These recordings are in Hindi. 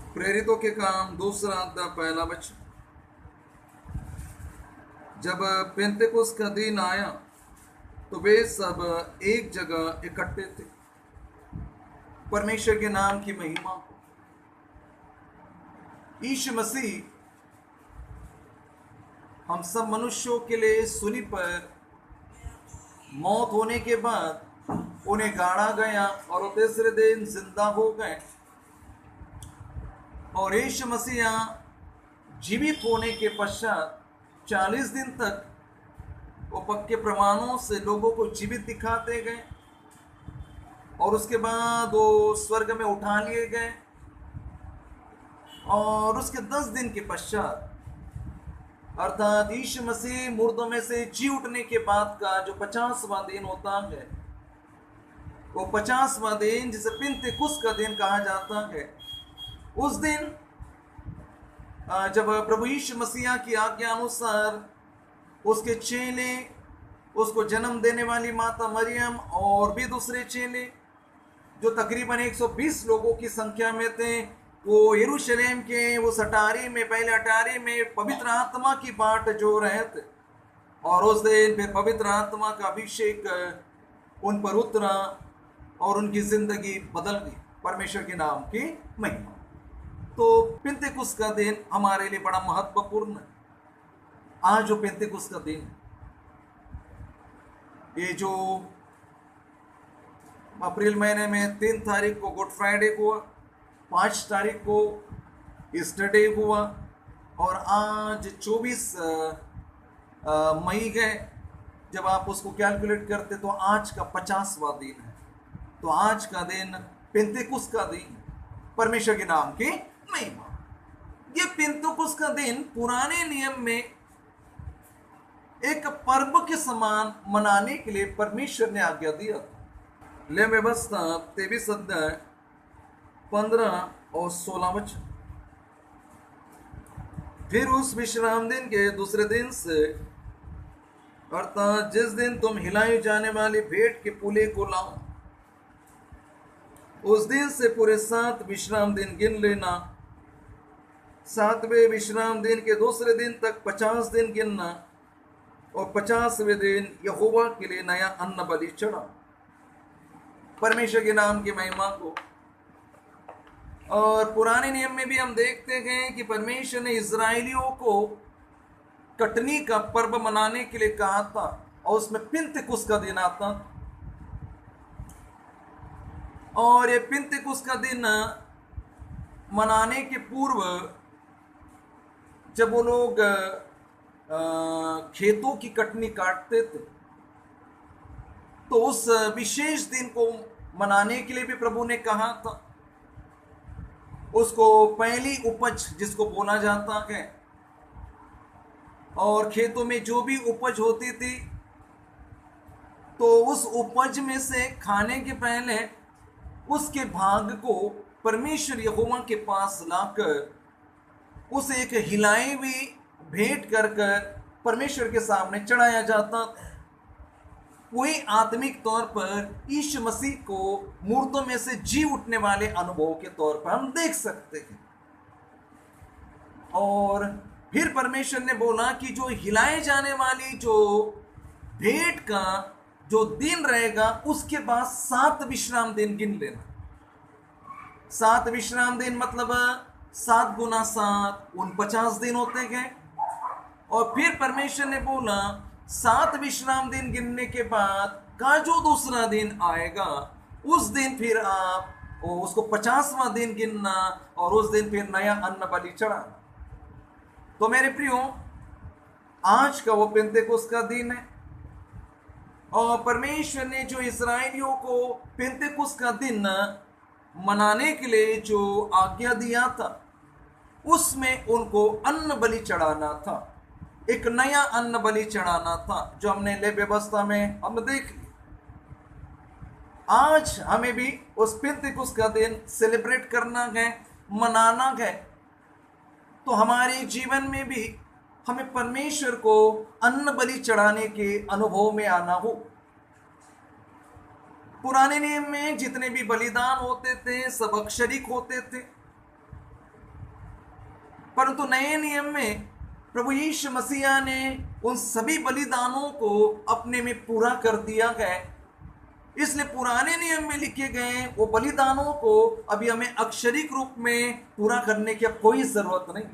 प्रेरितों के काम दूसरा अध्याय पहला वचन। जब पेंतेकुस्त का दिन आया तो वे सब एक जगह इकट्ठे थे। परमेश्वर के नाम की महिमा हो। यीशु मसीह हम सब मनुष्यों के लिए सूली पर मौत होने के बाद उन्हें गाड़ा गया और वो तीसरे दिन जिंदा हो गए। और यीशु मसीह जीवित होने के पश्चात 40 दिन तक वो पक्के प्रमाणों से लोगों को जीवित दिखाते गए और उसके बाद वो स्वर्ग में उठा लिए गए। और उसके 10 दिन के पश्चात अर्थात यीशु मसीह मुर्दों में से जी उठने के बाद का जो 50वां दिन होता है, वो 50वां दिन जिसे पेंतेकुस्त का दिन कहा जाता है, उस दिन जब प्रभु यीशु मसीह की आज्ञा अनुसार उसके चेले, उसको जन्म देने वाली माता मरियम और भी दूसरे चेले जो तकरीबन 120 लोगों की संख्या में थे, वो यरूशलेम के उस अटारी में, पहले अटारी में पवित्र आत्मा की बाट जो रहे थे। और उस दिन फिर पवित्र आत्मा का अभिषेक उन पर उतरा और उनकी जिंदगी बदल गई। परमेश्वर के नाम की महिमा। तो पेंतेकुस्त का दिन हमारे लिए बड़ा महत्वपूर्ण है। आज जो पेंतेकुस्त का दिन, ये जो अप्रैल महीने में 3 तारीख को गुड फ्राइडे हुआ, 5 तारीख को ईस्टर डे हुआ और आज 24 मई गए। जब आप उसको कैलकुलेट करते तो आज का 50वां दिन है। तो आज का दिन पेंतेकुस्त का दिन, परमेश्वर के नाम की महिमा। ये पेंतेकुस्त का दिन पुराने नियम में एक पर्व के समान मनाने के लिए परमेश्वर ने आज्ञा दिया था। ले व्यवस्था 23 अध्याय 15 और 16 वचन। फिर उस विश्राम दिन के दूसरे दिन से, अर्थात जिस दिन तुम हिलाई जाने वाली भेंट के पूले को लाओ, उस दिन से पूरे 7 विश्राम दिन गिन लेना। 7वें विश्राम दिन के दूसरे दिन तक 50 दिन गिनना और 50वें दिन यहोवा के लिए नया अन्न बलि चढ़ा। परमेश्वर के नाम की महिमा को। और पुराने नियम में भी हम देखते हैं कि परमेश्वर ने इजराइलियों को कटनी का पर्व मनाने के लिए कहा था और उसमें पेंतेकुस्त का दिन आता। और ये पेंतेकुस्त का दिन मनाने के पूर्व जब वो लोग खेतों की कटनी काटते थे, तो उस विशेष दिन को मनाने के लिए भी प्रभु ने कहा था। उसको पहली उपज जिसको बोला जाता है, और खेतों में जो भी उपज होती थी, तो उस उपज में से खाने के पहले उसके भाग को परमेश्वर यहोवा के पास लाकर उसे एक हिलाई हुई भेंट कर परमेश्वर के सामने चढ़ाया जाता। वही आत्मिक तौर पर यीशु मसीह को मूर्तों में से जी उठने वाले अनुभव के तौर पर हम देख सकते हैं। और फिर परमेश्वर ने बोला कि जो हिलाए जाने वाली जो भेंट का जो दिन रहेगा, उसके बाद 7 विश्राम दिन गिन लेना। 7 विश्राम दिन मतलब 7 गुना 7 49 दिन होते हैं। और फिर परमेश्वर ने बोला 7 विश्राम दिन गिनने के बाद का जो दूसरा दिन आएगा, उस दिन फिर आप उसको 50वां दिन गिनना और उस दिन फिर नया अन्न बलि चढ़ाना। तो मेरे प्रियो, आज का वो पेंतेकुस्त का दिन है और परमेश्वर ने जो इस्राएलियों को पेंतेकुस्त का दिन मनाने के लिए जो आज्ञा दिया था, उसमें उनको अन्न बलि चढ़ाना था, एक नया अन्न बलि चढ़ाना था, जो हमने ले व्यवस्था में हम देख ली। आज हमें भी उस पेंतेकुस्त का दिन सेलिब्रेट करना है, मनाना है। तो हमारे जीवन में भी हमें परमेश्वर को अन्न बलि चढ़ाने के अनुभव में आना हो। पुराने नियम में जितने भी बलिदान होते थे, सब अक्षरिक होते थे। परंतु नए नियम में प्रभु यीशु मसीहा ने उन सभी बलिदानों को अपने में पूरा कर दिया है। इसलिए पुराने नियम में लिखे गए वो बलिदानों को अभी हमें अक्षरिक रूप में पूरा करने की कोई जरूरत नहीं,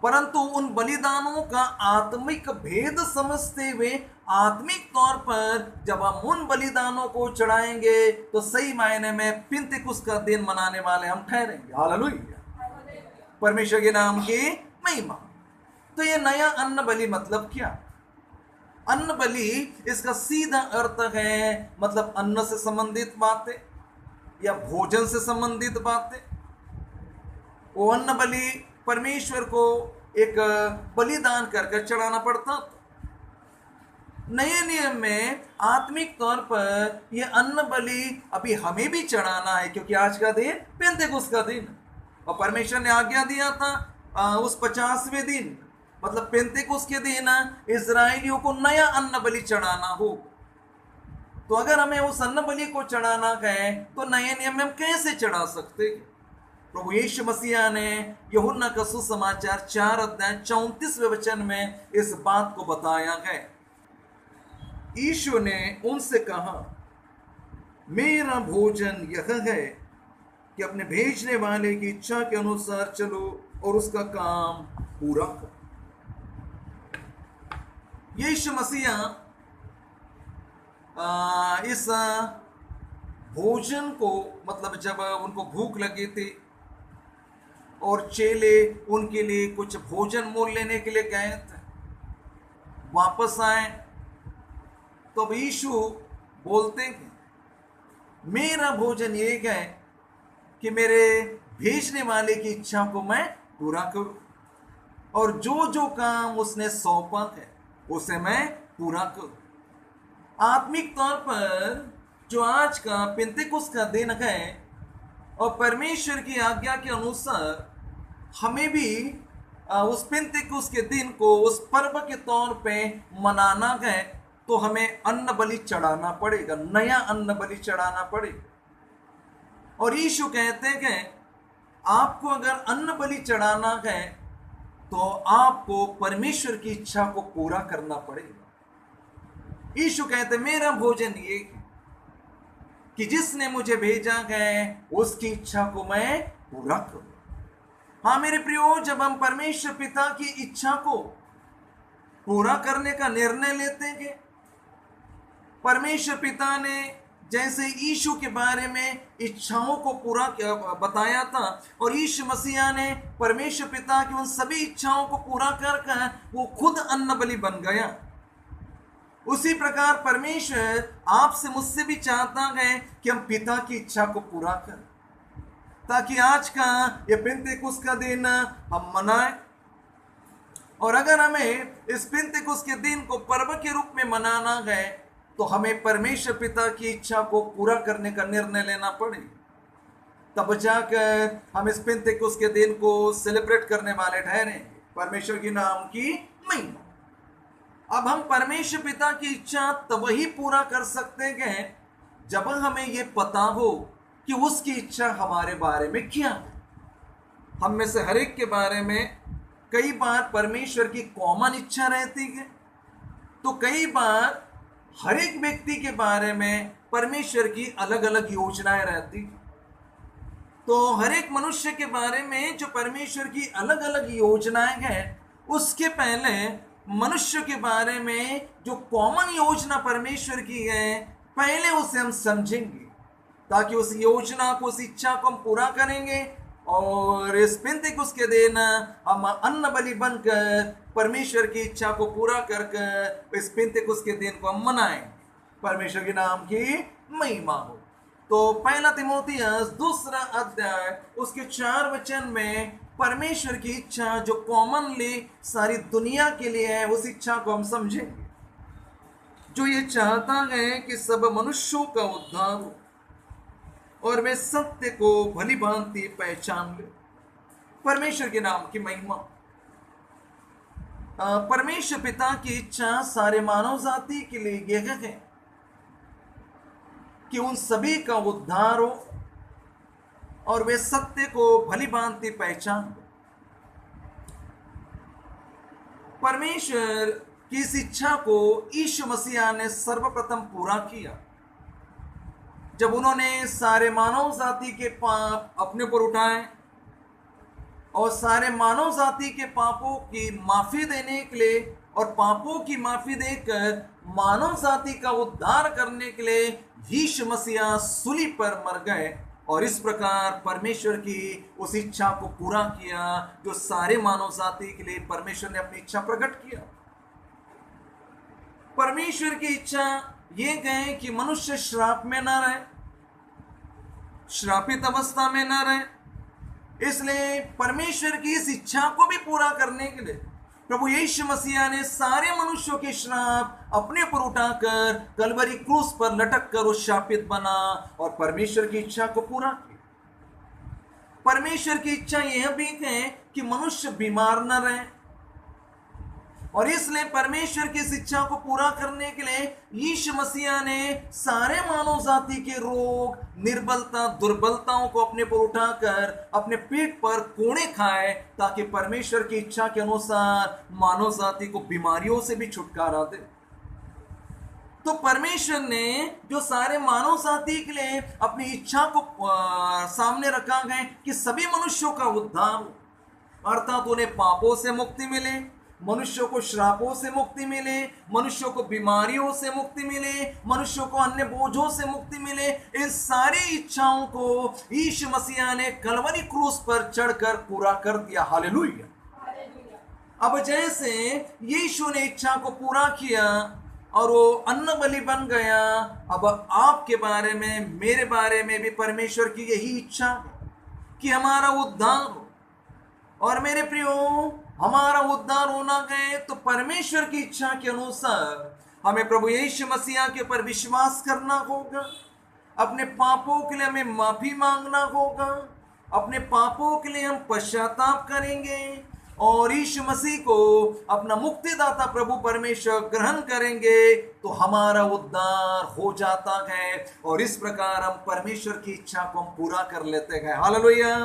परंतु उन बलिदानों का आत्मिक भेद समझते हुए आत्मिक तौर पर जब हम उन बलिदानों को चढ़ाएंगे तो सही मायने में पिंतेकुस्त का दिन मनाने वाले हम ठहरेंगे। हालेलुया, परमेश्वर के नाम की महिमा। तो ये नया अन्न बलि मतलब क्या? अन्न बलि इसका सीधा अर्थ है मतलब अन्न से संबंधित बातें या भोजन से संबंधित बातें। वो अन्न बलि परमेश्वर को एक बलिदान कर चढ़ाना पड़ता। नए नियम में आत्मिक तौर पर यह अन्न बलि अभी हमें भी चढ़ाना है, क्योंकि आज का दिन पेंतेकुस्त का दिन और परमेश्वर ने आज्ञा दिया था उस 50वें दिन मतलब पेंतेकुस्त के दिन इजराइलियों को नया अन्न बलि चढ़ाना हो। तो अगर हमें उस अन्न बलि को चढ़ाना है तो नए नियम में हम कैसे चढ़ा सकते हैं? प्रभु यीशु मसीहा ने यूहन्ना का सुसमाचार 4 अध्याय 34वें वचन में इस बात को बताया है। यीशु ने उनसे कहा, मेरा भोजन यह है कि अपने भेजने वाले की इच्छा के अनुसार चलो और उसका काम पूरा करो। यीशु मसीहा इस भोजन को मतलब जब उनको भूख लगी थी और चेले उनके लिए कुछ भोजन मोल लेने के लिए गए थे, वापस आए तो अब यीशु बोलते हैं मेरा भोजन ये है कि मेरे भेजने वाले की इच्छा को मैं पूरा करूं और जो जो काम उसने सौंपा है उसे मैं पूरा करूं। आत्मिक तौर पर जो आज का पेंतेकुस्त का दिन है और परमेश्वर की आज्ञा के अनुसार हमें भी उस पेंतेकुस्त के दिन को उस पर्व के तौर पे मनाना है, तो हमें अन्न बलि चढ़ाना पड़ेगा, नया अन्न बलि चढ़ाना पड़ेगा। और यीशु कहते हैं आपको अगर अन्न बलि चढ़ाना है तो आपको परमेश्वर की इच्छा को पूरा करना पड़ेगा। यीशु कहते मेरा भोजन ये कि जिसने मुझे भेजा है उसकी इच्छा को मैं पूरा करूं। हाँ मेरे प्रियो, जब हम परमेश्वर पिता की इच्छा को पूरा करने का निर्णय लेते हैं, परमेश्वर पिता ने जैसे यीशु के बारे में इच्छाओं को पूरा बताया था और यीशु मसीहा ने परमेश्वर पिता की उन सभी इच्छाओं को पूरा कर वो खुद अन्न बलि बन गया, उसी प्रकार परमेश्वर आपसे मुझसे भी चाहता है कि हम पिता की इच्छा को पूरा करें, ताकि आज का ये पेंतेकुस्त का दिन हम मनाएं। और अगर हमें इस पेंतेकुस्त के दिन को पर्व के रूप में मनाना है तो हमें परमेश्वर पिता की इच्छा को पूरा करने का निर्णय लेना पड़ेगा, तब जाकर हम इस पेंतेकुस्त के दिन को सेलिब्रेट करने वाले ठहरेंगे। परमेश्वर के नाम की महिमा। अब हम परमेश्वर पिता की इच्छा तब ही पूरा कर सकते हैं जब हमें ये पता हो कि उसकी इच्छा हमारे बारे में क्या है। हम में से हर एक के बारे में कई बार परमेश्वर की कॉमन इच्छा रहती है, तो कई बार हर एक व्यक्ति के बारे में परमेश्वर की अलग अलग योजनाएं रहती। तो हर एक मनुष्य के बारे में जो परमेश्वर की अलग अलग योजनाएं हैं, उसके पहले मनुष्य के बारे में जो कॉमन योजना परमेश्वर की है पहले उसे हम समझेंगे, ताकि उस योजना को उस इच्छा को हम पूरा करेंगे और इस पेंतेकुस्त के दिन हम अन्न बलि बनकर परमेश्वर की इच्छा को पूरा कर इस पेंतेकुस्त के दिन को हम मनाएं। परमेश्वर के नाम की महिमा हो। तो पहला तीमुथियुस 2 अध्याय उसके 4 वचन में परमेश्वर की इच्छा जो कॉमनली सारी दुनिया के लिए है उस इच्छा को हम समझेंगे, जो ये चाहता है कि सब मनुष्यों का उद्धार हो और वे सत्य को भली भांति पहचान ले। परमेश्वर के नाम की महिमा। परमेश्वर पिता की इच्छा सारे मानव जाति के लिए यह है कि उन सभी का उद्धार हो और वे सत्य को भली भांति पहचान ले। परमेश्वर की इस इच्छा को यीशु मसीह ने सर्वप्रथम पूरा किया जब उन्होंने सारे मानव जाति के पाप अपने पर उठाए और सारे मानव जाति के पापों की माफी देने के लिए और पापों की माफी देकर मानव जाति का उद्धार करने के लिए यीशु मसीह सूली पर मर गए और इस प्रकार परमेश्वर की उस इच्छा को पूरा किया जो सारे मानव जाति के लिए परमेश्वर ने अपनी इच्छा प्रकट किया। परमेश्वर की इच्छा ये कहे कि मनुष्य श्राप में न रहे, श्रापित अवस्था में न रहे। इसलिए परमेश्वर की इस इच्छा को भी पूरा करने के लिए प्रभु यीशु मसीह ने सारे मनुष्यों के श्राप अपने पर उठाकर कलवरी क्रूस पर लटक कर उस शापित बना और परमेश्वर की इच्छा को पूरा किया। परमेश्वर की इच्छा यह भी है कि मनुष्य बीमार न रहे और इसलिए परमेश्वर की इस इच्छा को पूरा करने के लिए यीशु मसीह ने सारे मानव जाति के रोग, निर्बलता, दुर्बलताओं को अपने पर उठाकर अपने पेट पर कोड़े खाए ताकि परमेश्वर की इच्छा के अनुसार मानव जाति को बीमारियों से भी छुटकारा दे। तो परमेश्वर ने जो सारे मानव जाति के लिए अपनी इच्छा को सामने रखा गया कि सभी मनुष्यों का उद्धार हो, अर्थात उन्हें पापों से मुक्ति मिले, मनुष्यों को श्रापों से मुक्ति मिले, मनुष्यों को बीमारियों से मुक्ति मिले, मनुष्यों को अन्य बोझों से मुक्ति मिले। इन सारी इच्छाओं को यीशु मसीह ने कलवरी क्रूस पर चढ़कर पूरा कर दिया। हालेलुया। अब जैसे यीशु ने इच्छा को पूरा किया और वो अन्न बलि बन गया, अब आपके बारे में, मेरे बारे में भी परमेश्वर की यही इच्छा कि हमारा उद्धार हो। और मेरे प्रियो, हमारा उद्धार होना है तो परमेश्वर की इच्छा के अनुसार हमें प्रभु यीशु मसीह के ऊपर विश्वास करना होगा, अपने पापों के लिए हमें माफी मांगना होगा, अपने पापों के लिए हम पश्चाताप करेंगे और यीशु मसीह को अपना मुक्तिदाता प्रभु परमेश्वर ग्रहण करेंगे तो हमारा उद्धार हो जाता है और इस प्रकार हम परमेश्वर की इच्छा को हम पूरा कर लेते हैं। हालेलुया।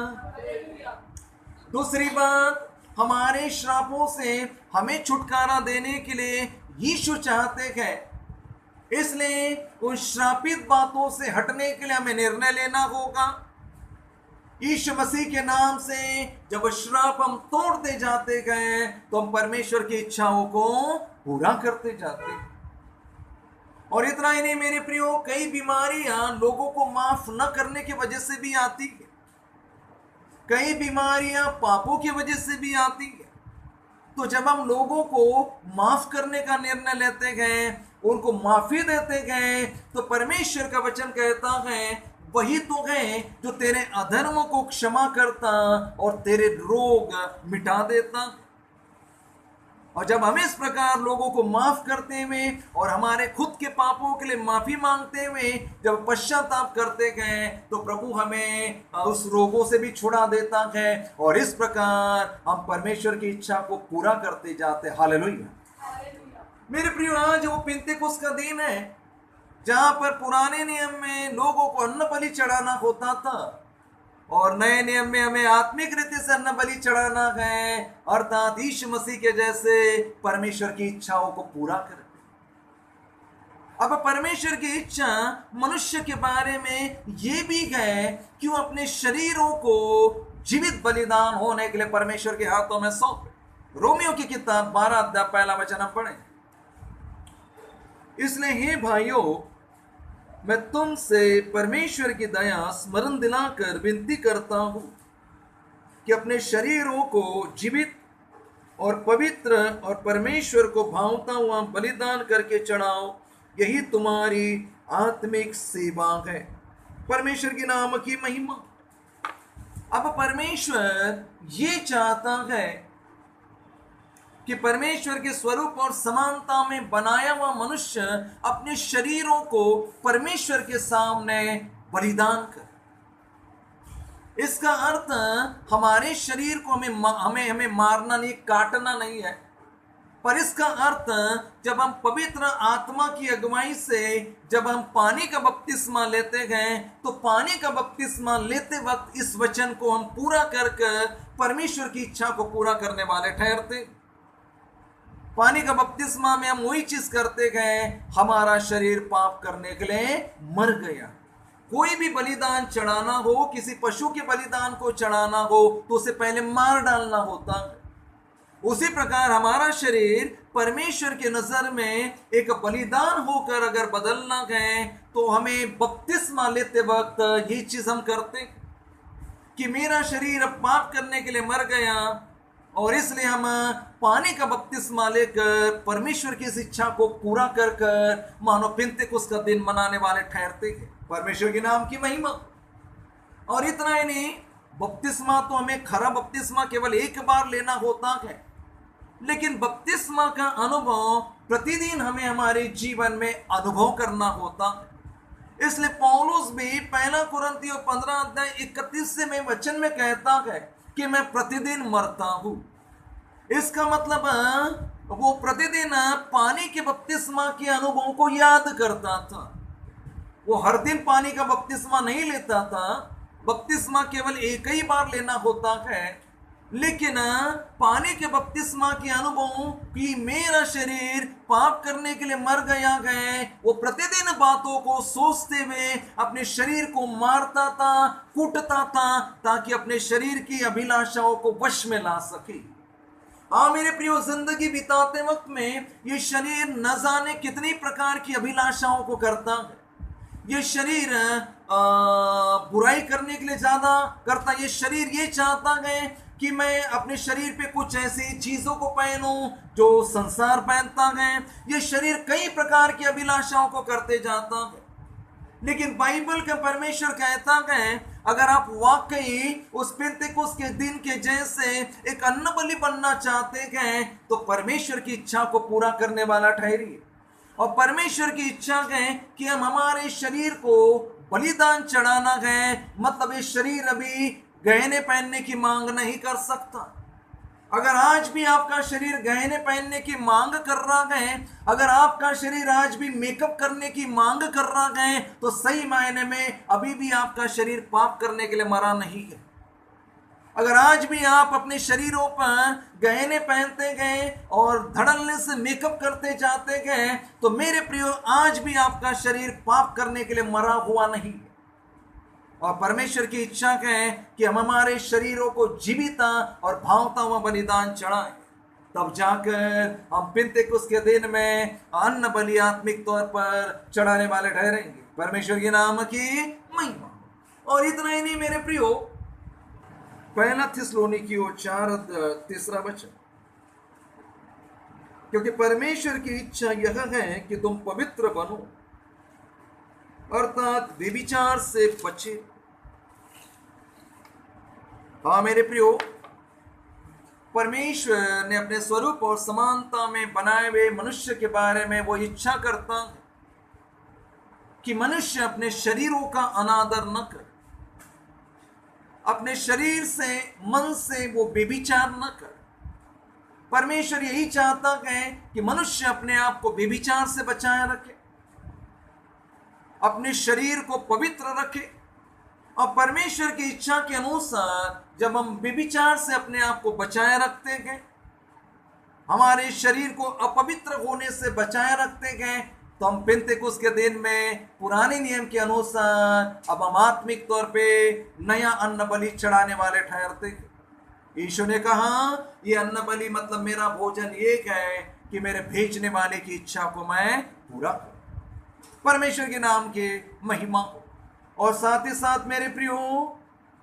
दूसरी बात, हमारे श्रापों से हमें छुटकारा देने के लिए यीशु चाहते हैं, इसलिए उन श्रापित बातों से हटने के लिए हमें निर्णय लेना होगा। यीशु मसीह के नाम से जब श्राप हम तोड़ते जाते गए तो हम परमेश्वर की इच्छाओं को पूरा करते जाते। और इतना ही नहीं मेरे प्रियो, कई बीमारियां लोगों को माफ न करने की वजह से भी आती है, कई बीमारियां पापों की वजह से भी आती है। तो जब हम लोगों को माफ करने का निर्णय लेते हैं, उनको माफी देते हैं, तो परमेश्वर का वचन कहता है वही तो है जो तेरे अधर्म को क्षमा करता और तेरे रोग मिटा देता। और जब हम इस प्रकार लोगों को माफ करते हुए और हमारे खुद के पापों के लिए माफी मांगते हुए जब पश्चाताप करते गए तो प्रभु हमें उस रोगों से भी छुड़ा देता है और इस प्रकार हम परमेश्वर की इच्छा को पूरा करते जाते। हालेलुया। मेरे प्रिय, आज वो पिंतेकुस्त का दिन है जहां पर पुराने नियम में लोगों को अन्न बलि चढ़ाना होता था और नए नियम में हमें आत्मिक रीति से अन्न बलि चढ़ाना है, अर्थात यीशु मसीह के जैसे परमेश्वर की इच्छाओं को पूरा करें। अब परमेश्वर की इच्छा मनुष्य के बारे में ये भी है कि वो अपने शरीरों को जीवित बलिदान होने के लिए परमेश्वर के हाथों में सौंपे। रोमियो की किताब 12 अध्याय 1 वचन हम पढ़ें। इसलिए हे भाइयों, मैं तुमसे परमेश्वर की दया स्मरण दिलाकर विनती करता हूं कि अपने शरीरों को जीवित और पवित्र और परमेश्वर को भावता हुआ बलिदान करके चढ़ाओ, यही तुम्हारी आत्मिक सेवा है। परमेश्वर की नाम की महिमा। अब परमेश्वर ये चाहता है कि परमेश्वर के स्वरूप और समानता में बनाया हुआ मनुष्य अपने शरीरों को परमेश्वर के सामने बलिदान करे। इसका अर्थ हमारे शरीर को हमें मारना नहीं, काटना नहीं है, पर इसका अर्थ जब हम पवित्र आत्मा की अगुवाई से जब हम पानी का बपतिस्मा लेते हैं तो पानी का बपतिस्मा लेते वक्त इस वचन को हम पूरा कर परमेश्वर की इच्छा को पूरा करने वाले ठहरते। पानी का बपतिस्मा में हम वही चीज करते गए, हमारा शरीर पाप करने के लिए मर गया। कोई भी बलिदान चढ़ाना हो, किसी पशु के बलिदान को चढ़ाना हो तो उसे पहले मार डालना होता है। उसी प्रकार हमारा शरीर परमेश्वर की नजर में एक बलिदान होकर अगर बदलना गए तो हमें बपतिस्मा लेते वक्त ये चीज हम करते कि मेरा शरीर अब पाप करने के लिए मर गया, और इसलिए हम पानी का बपतिस्मा लेकर परमेश्वर की इस इच्छा को पूरा कर कर मानो पिंतेकुस्त का दिन मनाने वाले ठहरते हैं। परमेश्वर के नाम की महिमा। और इतना ही नहीं, बपतिस्मा तो हमें खरा बपतिस्मा केवल एक बार लेना होता है, लेकिन बपतिस्मा का अनुभव प्रतिदिन हमें हमारे जीवन में अनुभव करना होता है। इसलिए पौलुस भी 1 कुरिन्थियों 15:31 वचन में कहता है कि मैं प्रतिदिन मरता हूं। इसका मतलब वो प्रतिदिन पानी के बपतिस्मा के अनुभव को याद करता था। वो हर दिन पानी का बपतिस्मा नहीं लेता था, बपतिस्मा केवल एक ही बार लेना होता है, लेकिन पानी के बपतिस्मा के अनुभव कि मेरा शरीर पाप करने के लिए मर गया है, वो प्रतिदिन बातों को सोचते हुए अपने शरीर को मारता था, कूटता था, ताकि अपने शरीर की अभिलाषाओं को वश में ला सके। हाँ मेरे प्रियो, जिंदगी बिताते वक्त में ये शरीर न जाने कितनी प्रकार की अभिलाषाओं को करता है। ये शरीर बुराई करने के लिए ज्यादा करता। ये शरीर ये चाहता है कि मैं अपने शरीर पे कुछ ऐसी चीजों को पहनूं जो संसार पहनता है। ये शरीर कई प्रकार की अभिलाषाओं को करते जाता है, लेकिन बाइबल का परमेश्वर कहता है अगर आप वाकई उस पिंतेकुस्त के दिन के जैसे एक अन्न बलि बनना चाहते हैं तो परमेश्वर की इच्छा को पूरा करने वाला ठहरिए। और परमेश्वर की इच्छा है कि हम हमारे शरीर को बलिदान चढ़ाना है। मतलब ये शरीर अभी गहने पहनने की मांग नहीं कर सकता। अगर आज भी आपका शरीर गहने पहनने की मांग कर रहा है, अगर आपका शरीर आज भी मेकअप करने की मांग कर रहा है, तो सही मायने में अभी भी आपका शरीर पाप करने के लिए मरा नहीं है। अगर आज भी आप अपने शरीरों पर गहने पहनते गए और धड़ल्ले से मेकअप करते जाते गए, तो मेरे प्रियो आज भी आपका शरीर पाप करने के लिए मरा हुआ नहीं। और परमेश्वर की इच्छा है कि हम हमारे शरीरों को जीविता और भावता हुआ बलिदान चढ़ाएं, तब जाकर हम पिंतेकुस्त के दिन में अन्न बलि आत्मिक तौर पर चढ़ाने वाले ठहरेंगे। परमेश्वर के नाम की महिमा। और इतना ही नहीं मेरे प्रियो, 1 थिस्सलुनीकियों 4:3 वचन, क्योंकि परमेश्वर की इच्छा यह है कि तुम पवित्र बनो, अर्थात व्यभिचार से बचे। हाँ मेरे प्रियो, परमेश्वर ने अपने स्वरूप और समानता में बनाए हुए मनुष्य के बारे में वो इच्छा करता है कि मनुष्य अपने शरीरों का अनादर न करे, अपने शरीर से मन से वो व्यभिचार न करे। परमेश्वर यही चाहता है कि मनुष्य अपने आप को व्यभिचार से बचाए रखे, अपने शरीर को पवित्र रखे। और परमेश्वर की इच्छा के अनुसार जब हम व्यभिचार से अपने आप को बचाए रखते हैं, हमारे शरीर को अपवित्र होने से बचाए रखते हैं, तो हम पिंतेकुस्त के दिन में पुराने नियम के अनुसार अब हम आत्मिक तौर पे नया अन्न बलि चढ़ाने वाले ठहरते हैं। यीशु ने कहा ये अन्न बलि मतलब मेरा भोजन ये है कि मेरे भेजने वाले की इच्छा को मैं पूरा करूं। परमेश्वर के नाम के महिमा हो। और साथ ही साथ मेरे प्रियो,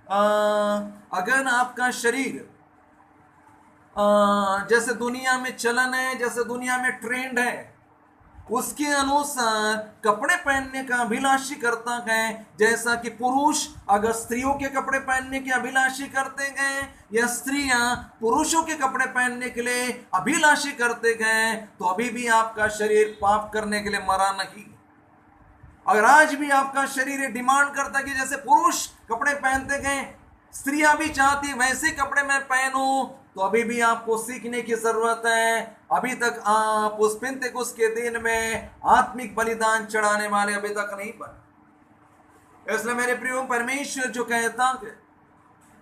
अगर आपका शरीर जैसे दुनिया में चलन है, जैसे दुनिया में ट्रेंड है, उसके अनुसार कपड़े पहनने का अभिलाषी करता है, जैसा कि पुरुष अगर स्त्रियों के कपड़े पहनने के अभिलाषी करते हैं या स्त्रियां पुरुषों के कपड़े पहनने के लिए अभिलाषी करते हैं, तो अभी भी आपका शरीर पाप करने के लिए मरा नहीं। अगर आज भी आपका शरीर डिमांड करता है कि जैसे पुरुष कपड़े पहनते गए, स्त्रियां भी चाहती वैसे कपड़े मैं पहनूं, तो अभी भी आपको सीखने की जरूरत है। अभी तक आप उस पिंतेकुस्त के दिन में आत्मिक बलिदान चढ़ाने वाले अभी तक नहीं बने। इसलिए मेरे प्रियो, परमेश्वर जो कहता है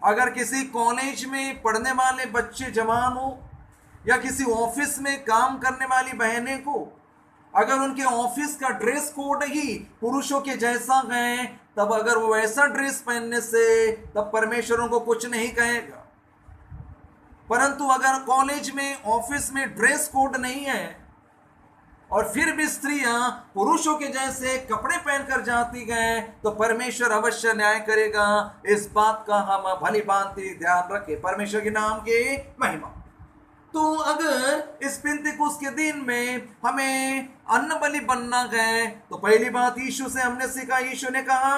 अगर किसी कॉलेज में पढ़ने वाले बच्चे जवान हो या किसी ऑफिस में काम करने वाली बहनें को अगर उनके ऑफिस का ड्रेस कोड ही पुरुषों के जैसा है, तब अगर वो वैसा ड्रेस पहनने से तब परमेश्वर उनको कुछ नहीं कहेगा। परंतु अगर कॉलेज में, ऑफिस में ड्रेस कोड नहीं है और फिर भी स्त्रियां पुरुषों के जैसे कपड़े पहनकर जाती हैं, तो परमेश्वर अवश्य न्याय करेगा। इस बात का हम भली भांति ध्यान रखें। परमेश्वर के नाम की महिमा। तो अगर इस पेंतिकुस्त के दिन में हमें अन्न बलि बनना है, तो पहली बात यीशु से हमने सीखा, यीशु ने कहा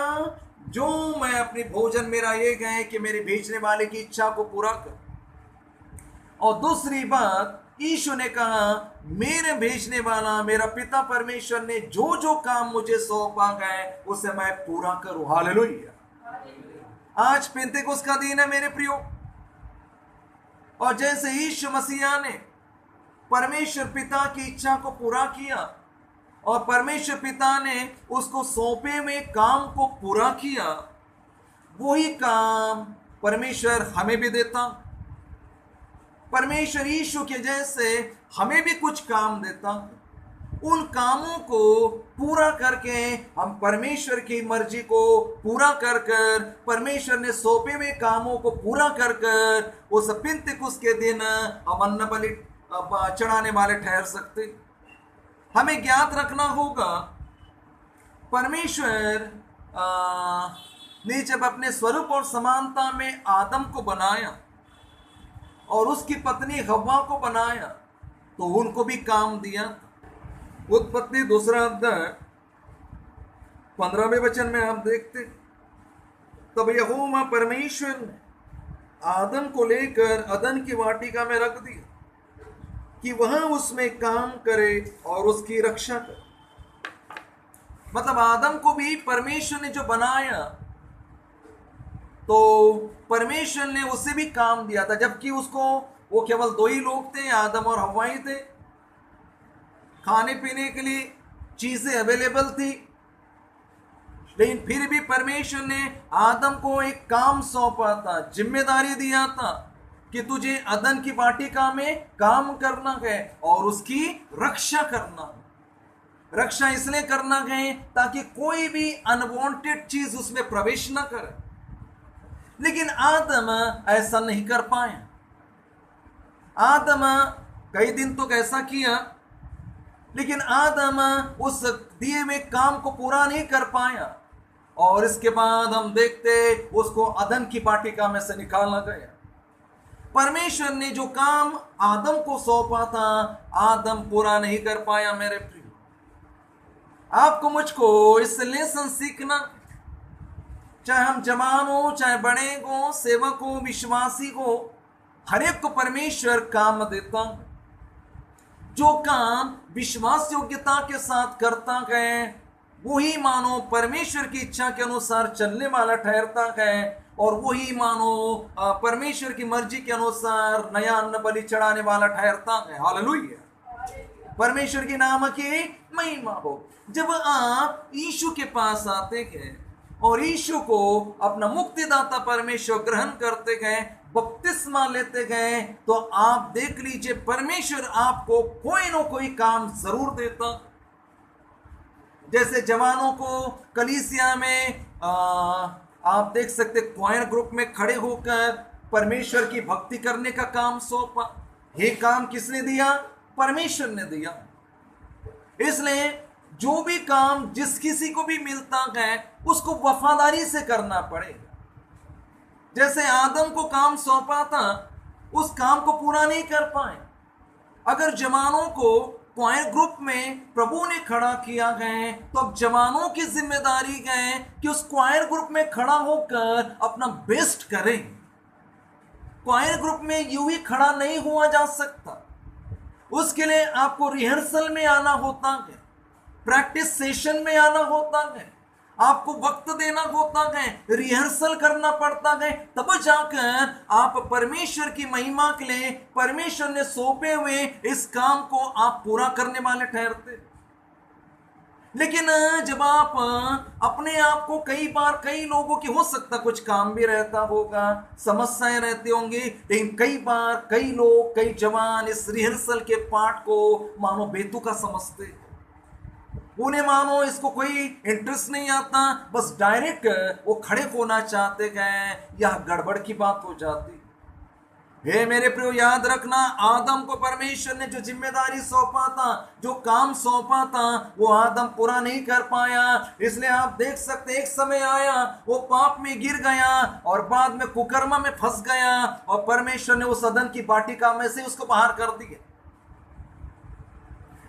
जो मैं अपनी भोजन मेरा ये है कि मेरे भेजने वाले की इच्छा को पूरा कर। और दूसरी बात यीशु ने कहा मेरे भेजने वाला मेरा पिता परमेश्वर ने जो जो काम मुझे सौंपा है उसे मैं पूरा करूं। हालेलुया। आज पेंतिकुस्त का दिन है मेरे प्रियो, और जैसे यीशु मसीहा ने परमेश्वर पिता की इच्छा को पूरा किया और परमेश्वर पिता ने उसको सौंपे हुए काम को पूरा किया, वही काम परमेश्वर हमें भी देता। परमेश्वर यीशु के जैसे हमें भी कुछ काम देता। उन कामों को पूरा करके हम परमेश्वर की मर्जी को पूरा कर कर, परमेश्वर ने सौंपे हुए कामों को पूरा कर कर उस पेंतिकुस्त के दिन हम अन्न बलि चढ़ाने वाले ठहर सकते। हमें ज्ञात रखना होगा परमेश्वर ने जब अपने स्वरूप और समानता में आदम को बनाया और उसकी पत्नी हव्वा को बनाया, तो उनको भी काम दिया। उत्पत्ति 2 अध्याय 15वें वचन में हम देखते, तब यहोवा परमेश्वर ने आदम को लेकर अदन की वाटिका में रख दिया कि वह उसमें काम करे और उसकी रक्षा करे। मतलब आदम को भी परमेश्वर ने जो बनाया, तो परमेश्वर ने उसे भी काम दिया था, जबकि उसको वो केवल 2 ही लोग थे, आदम और हव्वा ही थे। खाने पीने के लिए चीजें अवेलेबल थी, लेकिन फिर भी परमेश्वर ने आदम को एक काम सौंपा था, जिम्मेदारी दिया था कि तुझे अदन की वाटिका में काम करना है और उसकी रक्षा करना। रक्षा इसलिए करना है ताकि कोई भी अनवांटेड चीज उसमें प्रवेश न करे। लेकिन आदम ऐसा नहीं कर पाया। आदम कई दिन तो ऐसा किया, लेकिन आदम उस दिए हुए काम को पूरा नहीं कर पाया, और इसके बाद हम देखते उसको अदन की वाटिका में से निकाला गया। परमेश्वर ने जो काम आदम को सौंपा था, आदम पूरा नहीं कर पाया। मेरे प्रिय, आपको मुझको इस लेसन सीखना, चाहे हम जवान हो, चाहे बड़े हो, सेवक हो, विश्वासी हो, हर एक को परमेश्वर काम देता। जो काम विश्वास योग्यता के साथ करता है, वही मानो परमेश्वर की इच्छा के अनुसार चलने वाला ठहरता है, और वही मानो परमेश्वर की मर्जी के अनुसार नया अन्न बलि चढ़ाने वाला ठहरता है। हालेलुया। परमेश्वर के नाम की महिमा हो। जब आप यीशु के पास आते हैं और यीशु को अपना मुक्तिदाता परमेश्वर ग्रहण करते हैं, बपतिस्मा लेते गए, तो आप देख लीजिए परमेश्वर आपको कोई ना कोई काम जरूर देता। जैसे जवानों को कलीसिया में आप देख सकते क्वायर ग्रुप में खड़े होकर परमेश्वर की भक्ति करने का काम सौंपा। ये काम किसने दिया? परमेश्वर ने दिया। इसलिए जो भी काम जिस किसी को भी मिलता है उसको वफादारी से करना पड़ेगा। जैसे आदम को काम सौंपा था, उस काम को पूरा नहीं कर पाए। अगर जवानों को क्वायर ग्रुप में प्रभु ने खड़ा किया है, तो अब जवानों की जिम्मेदारी है कि उस क्वायर ग्रुप में खड़ा होकर अपना बेस्ट करें। क्वायर ग्रुप में यूं ही खड़ा नहीं हुआ जा सकता। उसके लिए आपको रिहर्सल में आना होता है, प्रैक्टिस सेशन में आना होता है, आपको वक्त देना होता है, रिहर्सल करना पड़ता है, तब जाकर आप परमेश्वर की महिमा के लिए परमेश्वर ने सौंपे हुए इस काम को आप पूरा करने वाले ठहरते। लेकिन जब आप अपने आप को कई बार, कई लोगों की हो सकता कुछ काम भी रहता होगा, समस्याएं रहती होंगी, लेकिन कई बार कई लोग, कई जवान इस रिहर्सल के पार्ट को मानो बेतुका समझते, उन्हें मानो इसको कोई इंटरेस्ट नहीं आता, बस डायरेक्ट वो खड़े होना चाहते गए, यह गड़बड़ की बात हो जाती। हे मेरे प्रियो, याद रखना, आदम को परमेश्वर ने जो जिम्मेदारी सौंपा था, जो काम सौंपा था, वो आदम पूरा नहीं कर पाया। इसलिए आप देख सकते, एक समय आया वो पाप में गिर गया और बाद में कुकर्मा में फंस गया, और परमेश्वर ने उस अदन की वाटिका में से उसको बाहर कर दिया।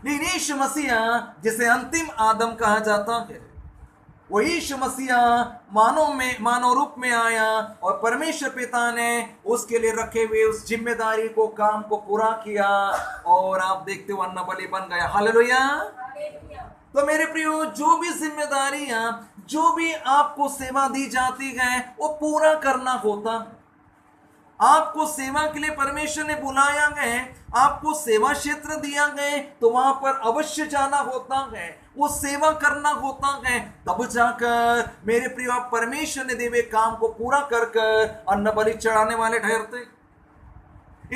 लेकिन यीशु मसीह, जिसे अंतिम आदम कहा जाता है, वो यीशु मसीह मानव रूप में आया, और परमेश्वर पिता ने उसके लिए रखे हुए उस जिम्मेदारी को, काम को पूरा किया, और आप देखते हो अन्न बलि बन गया। हालेलुया। तो मेरे प्रियो, जो भी जिम्मेदारियां, जो भी आपको सेवा दी जाती है, वो पूरा करना होता। आपको सेवा के लिए परमेश्वर ने बुलाया गया, आपको सेवा क्षेत्र दिया गया, तो वहां पर अवश्य जाना होता है, वो सेवा करना होता है, तब जाकर मेरे प्रिय आप परमेश्वर ने दिए काम को पूरा कर कर अन्न बलि चढ़ाने वाले ठहरते।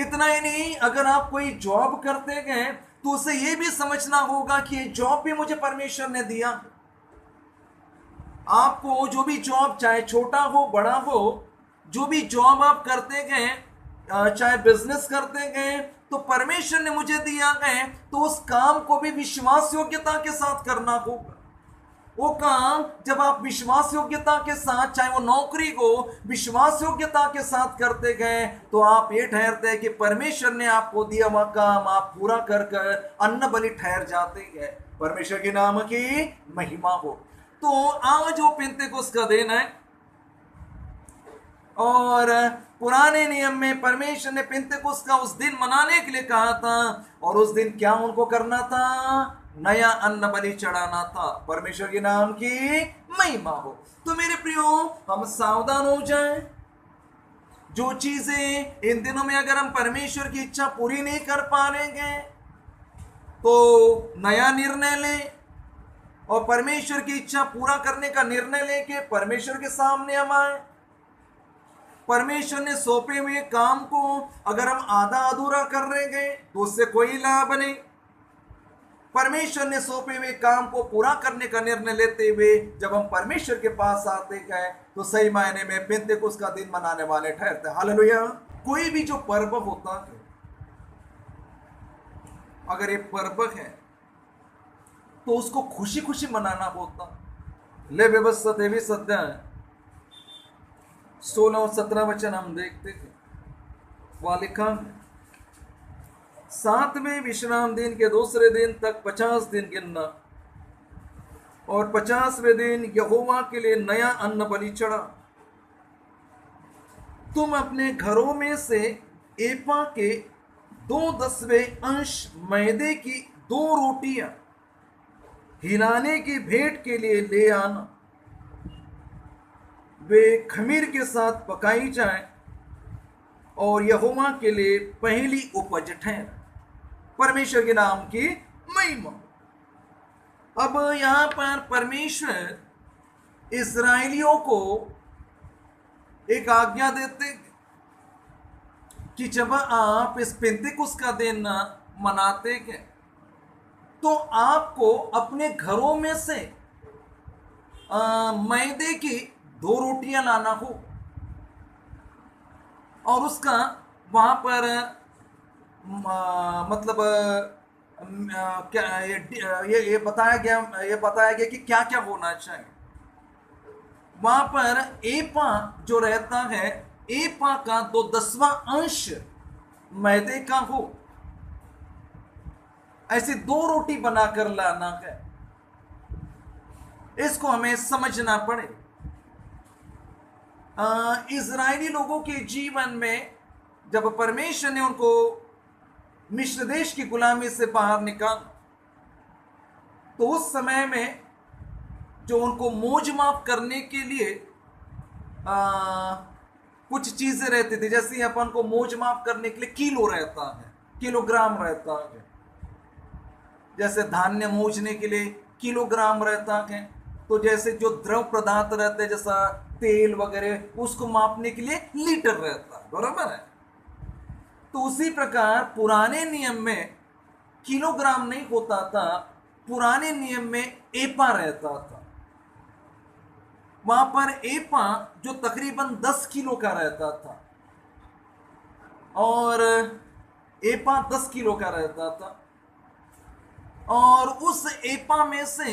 इतना ही नहीं, अगर आप कोई जॉब करते गए तो उसे ये भी समझना होगा कि ये जॉब भी मुझे परमेश्वर ने दिया। आपको जो भी जॉब, चाहे छोटा हो बड़ा हो, जो भी जॉब आप करते गए, चाहे बिजनेस करते गए, तो परमेश्वर ने मुझे दिया गए, तो उस काम को भी विश्वास योग्यता के साथ करना होगा। वो काम जब आप विश्वास योग्यता के साथ, चाहे वो नौकरी को विश्वास योग्यता के साथ करते गए, तो आप ये ठहरते हैं कि परमेश्वर ने आपको दिया हुआ काम आप पूरा कर कर अन्न बलि ठहर जाते हैं। परमेश्वर के नाम की महिमा हो। तो आज वो पेंतेकोस्त का दिन है, और पुराने नियम में परमेश्वर ने पेंतेकोस्त का उस दिन मनाने के लिए कहा था, और उस दिन क्या उनको करना था? नया अन्न बलि चढ़ाना था। परमेश्वर के नाम की महिमा हो। तो मेरे प्रियो, हम सावधान हो जाएं। जो चीजें इन दिनों में अगर हम परमेश्वर की इच्छा पूरी नहीं कर पा रहे तो नया निर्णय लें, और परमेश्वर की इच्छा पूरा करने का निर्णय लेके परमेश्वर के सामने हम आए। परमेश्वर ने सौंपे हुए काम को अगर हम आधा अधूरा कर रहे गए तो उससे कोई लाभ नहीं। परमेश्वर ने सौंपे हुए काम को पूरा करने का निर्णय लेते हुए जब हम परमेश्वर के पास आते गए तो सही मायने में पेंतेकोस्त का दिन मनाने वाले ठहरते। हालेलुया। कोई भी जो पर्व होता है, अगर ये पर्व है तो उसको खुशी खुशी मनाना होता। ले व्यवस्था 23 अध्याय 16 और 17 वचन हम देखते थे। वहां लिखा है, 7वें विश्राम दिन के दूसरे दिन तक 50 दिन गिनना, और 50वें दिन यहोवा के लिए नया अन्न बलि चढ़ा। तुम अपने घरों में से एपा के 2/10 अंश मैदे की 2 रोटियां हिलाने की भेंट के लिए ले आना। वे खमीर के साथ पकाई जाए और यहोवा के लिए पहली उपज ठहर। परमेश्वर के नाम की महिमा। अब यहां पर परमेश्वर इस्राएलियों को एक आज्ञा देते कि जब आप इस पेंतेकोस्त का दिन मनाते हैं तो आपको अपने घरों में से मैदे की 2 रोटियां लाना हो, और उसका वहां पर मतलब क्या ये बताया गया कि क्या क्या होना चाहिए। वहां पर एपा जो रहता है, एपा का 2/10 अंश मैदे का हो, ऐसी 2 रोटी बनाकर लाना है। इसको हमें समझना पड़े। इजरायली लोगों के जीवन में जब परमेश्वर ने उनको मिस्र देश की गुलामी से बाहर निकाला तो उस समय में जो उनको मौज माफ करने के लिए कुछ चीजें रहती थी, जैसे अपन को मौज माफ करने के लिए किलो रहता है, किलोग्राम रहता है। जैसे धान्य मोजने के लिए किलोग्राम रहता है। तो जैसे जो द्रव पदार्थ रहते हैं जैसा तेल वगैरह, उसको मापने के लिए लीटर रहता है, बराबर है। तो उसी प्रकार पुराने नियम में किलोग्राम नहीं होता था, पुराने नियम में एपा रहता था। वहां पर एपा जो तकरीबन 10 किलो का रहता था, और एपा 10 किलो का रहता था, और उस एपा में से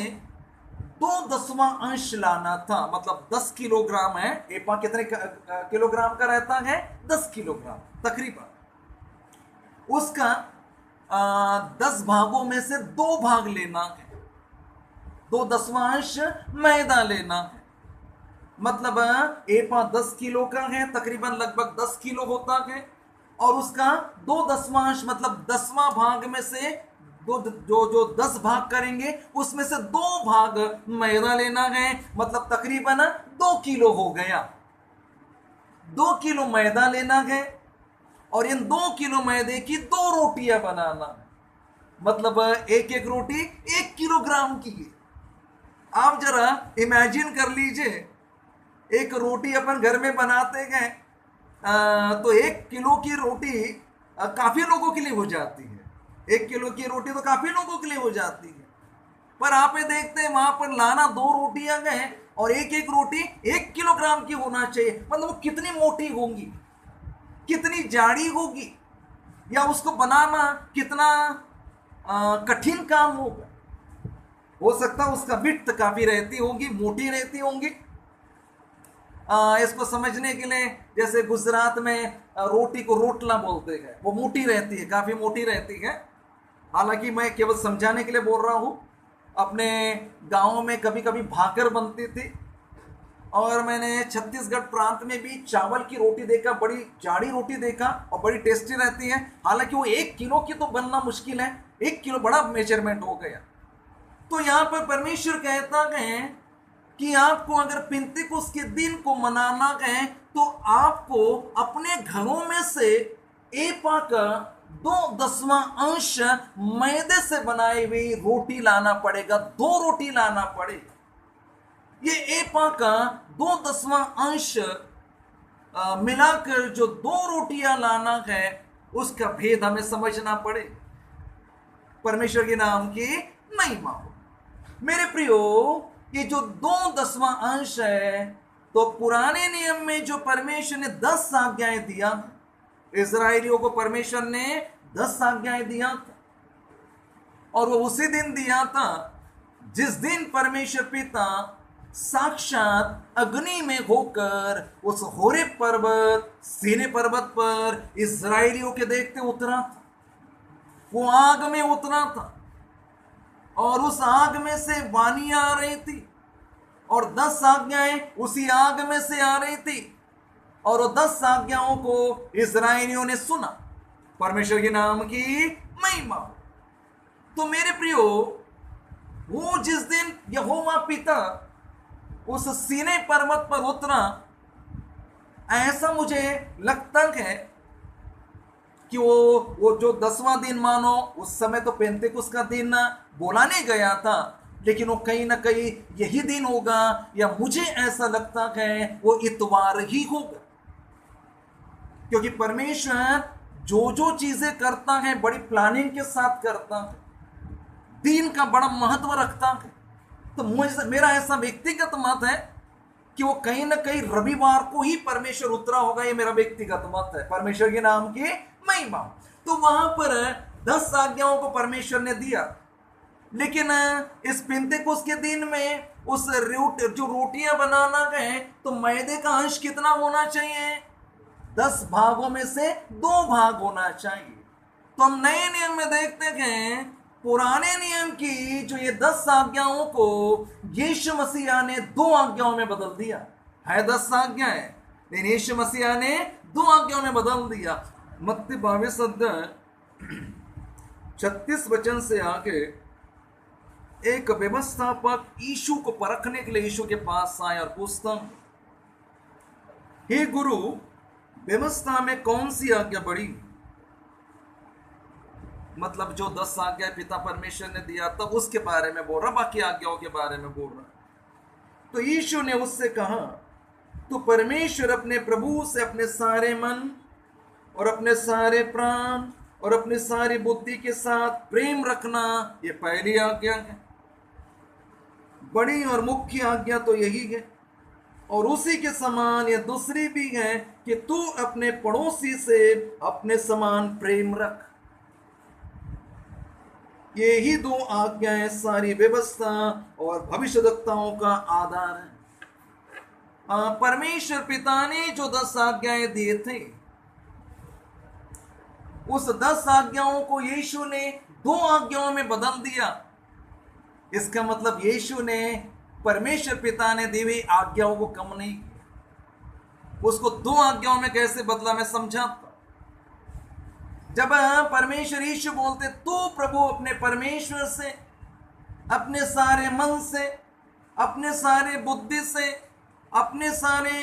2/10 लाना था। मतलब 10 किलोग्राम है, एपा कितने किलोग्राम का रहता है? 10 किलोग्राम तकरीबन। उसका 10 भागों में से 2 भाग लेना है, 2/10 मैदा लेना है। मतलब एपा 10 किलो का है, तकरीबन लगभग 10 किलो होता है, और उसका 2/10 मतलब 10वां भाग में से जो 10 भाग करेंगे उसमें से 2 भाग मैदा लेना है। मतलब तकरीबन 2 किलो हो गया। 2 किलो मैदा लेना है, और इन 2 किलो मैदे की 2 रोटियां बनाना है। मतलब एक एक रोटी 1 किलोग्राम की है। आप जरा इमेजिन कर लीजिए, एक रोटी अपन घर में बनाते हैं तो 1 किलो की रोटी काफी लोगों के लिए हो जाती है। 1 किलो की रोटी तो काफी लोगों के लिए हो जाती है, पर आप ये देखते हैं वहां पर लाना 2 रोटियां गए, और एक एक रोटी 1 किलोग्राम की होना चाहिए। मतलब वो कितनी मोटी होंगी, कितनी जाड़ी होगी, या उसको बनाना कितना कठिन काम होगा। हो सकता है उसका विड्थ काफी रहती होगी, मोटी रहती होंगी। इसको समझने के लिए, जैसे गुजरात में रोटी को रोटला बोलते हैं, वो मोटी रहती है, काफी मोटी रहती है। हालांकि मैं केवल समझाने के लिए बोल रहा हूं। अपने गांव में कभी कभी भाकर बनती थी, और मैंने छत्तीसगढ़ प्रांत में भी चावल की रोटी देखा, बड़ी जाड़ी रोटी देखा, और बड़ी टेस्टी रहती है। हालांकि वो 1 किलो की तो बनना मुश्किल है, 1 किलो बड़ा मेजरमेंट हो गया। तो यहां पर परमेश्वर कहता है कि आपको अगर पिंतेकुस्त के दिन को मनाना है, तो आपको अपने घरों में से एपा का 2/10 मैदे से बनाई हुई रोटी लाना पड़ेगा, 2 रोटी लाना पड़ेगा। ये एपा का 2/10 मिलाकर जो 2 रोटियां लाना है, उसका भेद हमें समझना पड़ेगा। परमेश्वर के नाम की महिमा हो। मेरे प्रियो, ये जो 2/10 है, तो पुराने नियम में जो परमेश्वर ने 10 आज्ञाएं दिया, इजराइलियों को परमेश्वर ने 10 आज्ञाएं दिया था, और वो उसी दिन दिया था जिस दिन परमेश्वर पिता साक्षात अग्नि में होकर उस होरेब पर्वत, सीनै पर्वत पर इजराइलियों के देखते उतरा था। वो आग में उतरा था, और उस आग में से वाणी आ रही थी, और 10 आज्ञाएं उसी आग में से आ रही थी, और वो 10 आज्ञाओं को इस्राएलियों ने सुना। परमेश्वर के नाम की महिमा। तो मेरे प्रियो, वो जिस दिन यहोवा पिता उस सीनै पर्वत पर उतरा, ऐसा मुझे लगता है कि वो जो 10वां दिन, मानो उस समय तो पेंतेकुस्त का दिन बोला नहीं गया था, लेकिन वो कहीं ना कहीं यही दिन होगा, या मुझे ऐसा लगता है वो इतवार ही होगा। क्योंकि परमेश्वर जो जो चीजें करता है बड़ी प्लानिंग के साथ करता है, दिन का बड़ा महत्व रखता है। तो मेरा ऐसा व्यक्तिगत मत है कि वो कहीं ना कहीं रविवार को ही परमेश्वर उतरा होगा। ये मेरा व्यक्तिगत मत है। परमेश्वर के नाम की महिमा। तो वहां पर 10 आज्ञाओं को परमेश्वर ने दिया, लेकिन इस पेंतेकुस्त के दिन में उस जो रोटियां बनाना है, तो मैदे का अंश कितना होना चाहिए? 10 भागों में से 2 भाग होना चाहिए। तो हम नए नियम में देखते हैं, पुराने नियम की जो ये 10 आज्ञाओं को यीशु मसीह ने 2 आज्ञाओं में बदल दिया है। 10 आज्ञाएं, लेकिन यीशु मसीह ने 2 आज्ञाओं में बदल दिया। मत्ती 22 अध्याय 36 वचन से आगे एक व्यवस्थापक यीशु को परखने के लिए यीशु के पास आया और पूछता, हे गुरु, व्यवस्था में कौन सी आज्ञा बड़ी? मतलब जो 10 आज्ञा पिता परमेश्वर ने दिया तब उसके बारे में बोल रहा, बाकी आज्ञाओं के बारे में बोल रहा। तो यीशु ने उससे कहा, तो परमेश्वर अपने प्रभु से अपने सारे मन और अपने सारे प्राण और अपनी सारी बुद्धि के साथ प्रेम रखना, ये पहली आज्ञा है। बड़ी और मुख्य आज्ञा तो यही है। और उसी के समान ये दूसरी भी है कि तू अपने पड़ोसी से अपने समान प्रेम रख। ये ही दो आज्ञाएं सारी व्यवस्था और भविष्यद्वक्ताओं का आधार है। परमेश्वर पिता ने जो 10 आज्ञाएं दिए थे, उस 10 आज्ञाओं को यीशु ने 2 आज्ञाओं में बदल दिया। इसका मतलब यीशु ने परमेश्वर पिता ने दी हुई आज्ञाओं को कम नहीं किया, उसको 2 आज्ञाओं में कैसे बदला मैं समझाता। जब परमेश्वर यीशु बोलते, तू प्रभु अपने परमेश्वर से, अपने सारे मन से, अपने सारे बुद्धि से, अपने सारे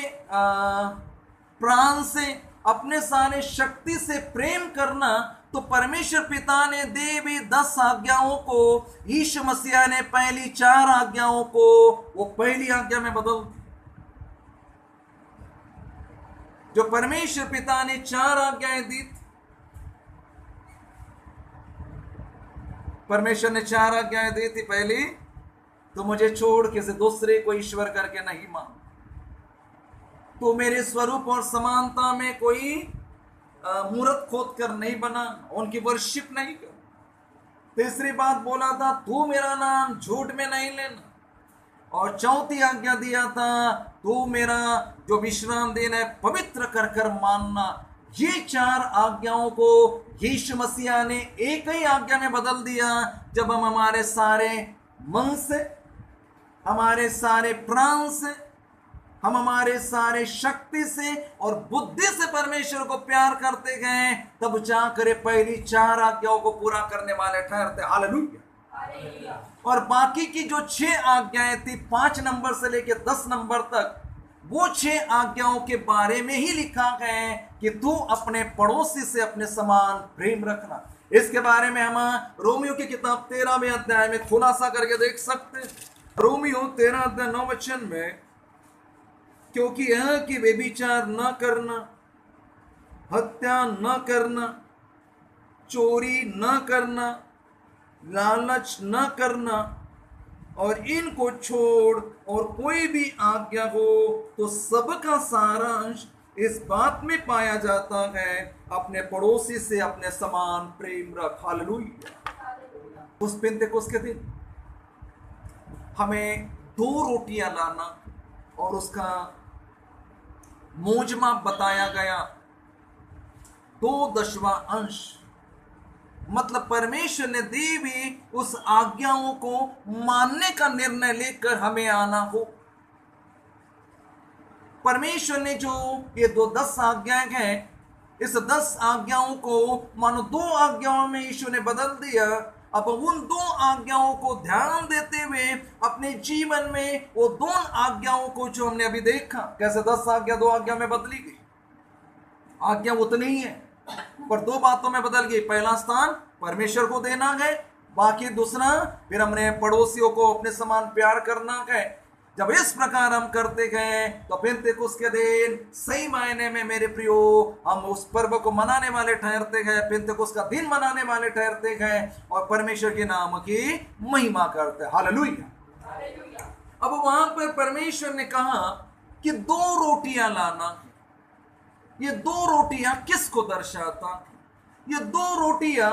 प्राण से, अपने सारे शक्ति से प्रेम करना, तो परमेश्वर पिता ने दी हुई 10 आज्ञाओं को यीशु मसीह ने पहली 4 आज्ञाओं को वो पहली आज्ञा में बदल दी। जो परमेश्वर पिता ने 4 आज्ञाएं दी थी, परमेश्वर ने 4 आज्ञाएं दी थी। पहली, तो मुझे छोड़ किसी दूसरे को ईश्वर करके नहीं मान, तो मेरे स्वरूप और समानता में कोई मूर्त खोद कर नहीं बना, उनकी वर्शिप नहीं कर। तीसरी बात बोला था, तू मेरा नाम झूठ में नहीं लेना। और चौथी आज्ञा दिया था, तू मेरा जो विश्राम दिन है पवित्र कर कर मानना। ये 4 आज्ञाओं को यीशु मसीह ने एक ही आज्ञा में बदल दिया, जब हम हमारे सारे मन से, हमारे सारे प्राण से, हम हमारे सारे शक्ति से और बुद्धि से परमेश्वर को प्यार करते गए, तब जाकर पहली 4 आज्ञाओं को पूरा करने वाले ठहरते। हालेलुया। और बाकी की जो 6 आज्ञाएं थी, 5 नंबर से लेकर 10 नंबर तक, वो 6 आज्ञाओं के बारे में ही लिखा गया है कि तू अपने पड़ोसी से अपने समान प्रेम रखना। इसके बारे में हम रोमियो की किताब 13वें अध्याय में खुलासा करके देख सकते हैं। रोमियो 13 अध्याय 9 वचन में, क्योंकि यह कि व्यभिचार न करना, हत्या न करना, चोरी न करना, लालच न करना, और इनको छोड़ और कोई भी आज्ञा हो तो सबका सारांश इस बात में पाया जाता है, अपने पड़ोसी से अपने समान प्रेम रख। हालेलुया। उस पेंतेकोस्त के दिन हमें 2 रोटियां लाना और उसका मोजमाप बताया गया, 2/10वां अंश। मतलब परमेश्वर ने दी हुई उस आज्ञाओं को मानने का निर्णय लेकर हमें आना हो। परमेश्वर ने जो ये 10 आज्ञाएं हैं, इस 10 आज्ञाओं को मानो 2 आज्ञाओं में यीशु ने बदल दिया। अब उन 2 आज्ञाओं को ध्यान देते हुए अपने जीवन में वो 2 आज्ञाओं को जो हमने अभी देखा, कैसे 10 आज्ञा 2 आज्ञा में बदली गई। आज्ञा उतनी ही है पर 2 बातों में बदल गई। पहला स्थान परमेश्वर को देना गए, बाकी दूसरा फिर हमने पड़ोसियों को अपने समान प्यार करना गए। जब इस प्रकार हम करते गए तो पेंतेकोस्त के दिन सही मायने में मेरे प्रियो हम उस पर्व को मनाने वाले ठहरते गए, पेंतेकोस्त का दिन मनाने वाले ठहरते गए और परमेश्वर के नाम की महिमा करते। हालेलुया। अब वहां पर परमेश्वर ने कहा कि 2 रोटियां लाना। ये 2 रोटियां किसको दर्शाता? ये 2 रोटियां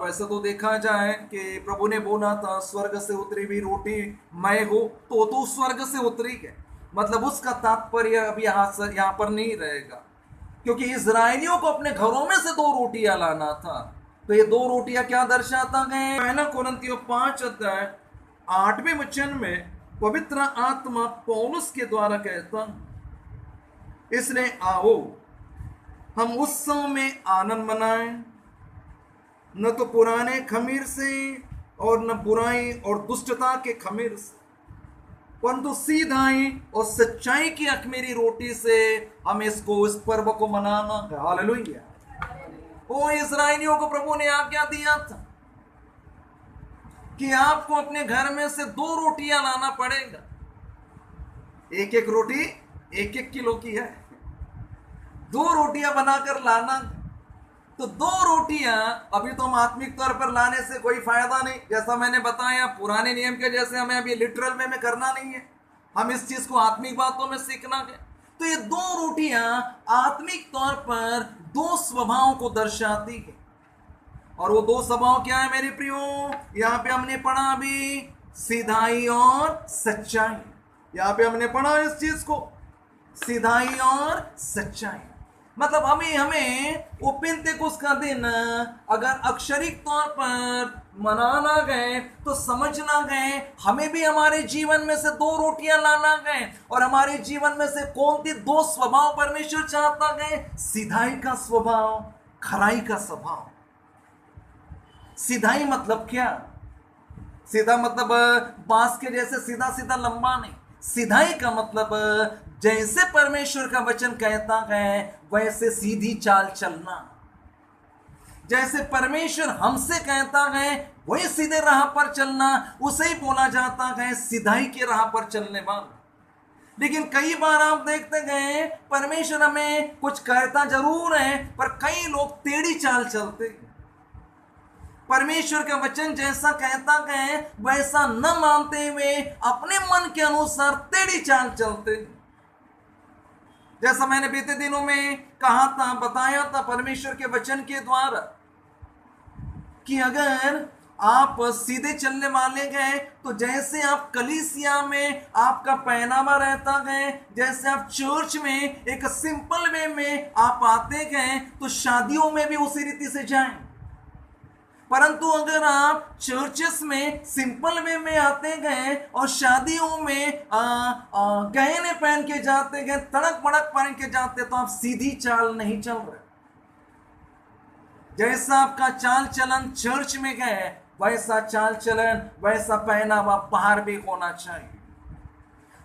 वैसे तो देखा जाए कि प्रभु ने बोला था स्वर्ग से उतरी हुई रोटी मैं हो, तो स्वर्ग से उतरी है, मतलब उसका तात्पर्य अब यहाँ पर नहीं रहेगा, क्योंकि इजराइलियों को अपने घरों में से 2 रोटियां लाना था। तो ये 2 रोटियां क्या दर्शाता गए? पहला कोरिन्थियों 5 अध्याय 8वें वचन में पवित्र आत्मा पौलुस के द्वारा कहता, इसलिए आओ हम उत्सव में आनंद मनाएं, न तो पुराने खमीर से और न बुराई और दुष्टता के खमीर से, परंतु सीधाई और सच्चाई की अखमीरी रोटी से हम इस पर्व को मनाना। हालेलुया। ओ इस्राएलियों को प्रभु ने आज्ञा दिया था कि आपको अपने घर में से 2 रोटियां लाना पड़ेगा। एक एक रोटी 1-1 किलो की है, 2 रोटियां बनाकर लाना। तो 2 रोटियां अभी तो हम आत्मिक तौर पर लाने से कोई फायदा नहीं, जैसा मैंने बताया पुराने नियम के जैसे हमें अभी लिटरल में करना नहीं है, हम इस चीज को आत्मिक बातों में सीखना है। तो ये 2 रोटियां आत्मिक तौर पर 2 स्वभावों को दर्शाती है। और वो 2 स्वभाव क्या है मेरे प्रियो? यहां पे हमने पढ़ा अभी सीधाई और सच्चाई। यहां पे हमने पढ़ा इस चीज को, सीधाई और सच्चाई। मतलब हमें वो पेंतेकोस्त का दिन अगर अक्षरिक तौर पर मनाना गए तो समझना गए, हमें भी हमारे जीवन में से 2 रोटियां लाना गए। और हमारे जीवन में से कौन सी 2 स्वभाव परमेश्वर चाहता गए? सीधाई का स्वभाव, खराई का स्वभाव। सीधाई मतलब क्या? सीधा मतलब बांस के जैसे सीधा सीधा लंबा नहीं। सीधाई का मतलब जैसे परमेश्वर का वचन कहता है वैसे सीधी चाल चलना। जैसे परमेश्वर हमसे कहता है वही सीधे राह पर चलना, उसे ही बोला जाता है सीधाई के राह पर चलने वाला। लेकिन कई बार आप देखते गए परमेश्वर हमें कुछ कहता जरूर है, पर कई लोग टेढ़ी चाल चलते हैं। परमेश्वर का वचन जैसा कहता है वैसा न मानते हुए अपने मन के अनुसार टेढ़ी चाल चलते। जैसा मैंने बीते दिनों में कहा था, बताया था परमेश्वर के वचन के द्वारा कि अगर आप सीधे चलने वाले गए तो जैसे आप कलीसिया में आपका पहनावा रहता है, जैसे आप चर्च में एक सिंपल वे में आप आते गए तो शादियों में भी उसी रीति से जाएं। परंतु अगर आप चर्चेस में सिंपल वे में आते गए और शादियों में गहने पहन के जाते गए, तड़क भड़क पहन के जाते, तो आप सीधी चाल नहीं चल रहे। जैसा आपका चाल चलन चर्च में गए वैसा चाल चलन वैसा पहनावा बाहर भी होना चाहिए।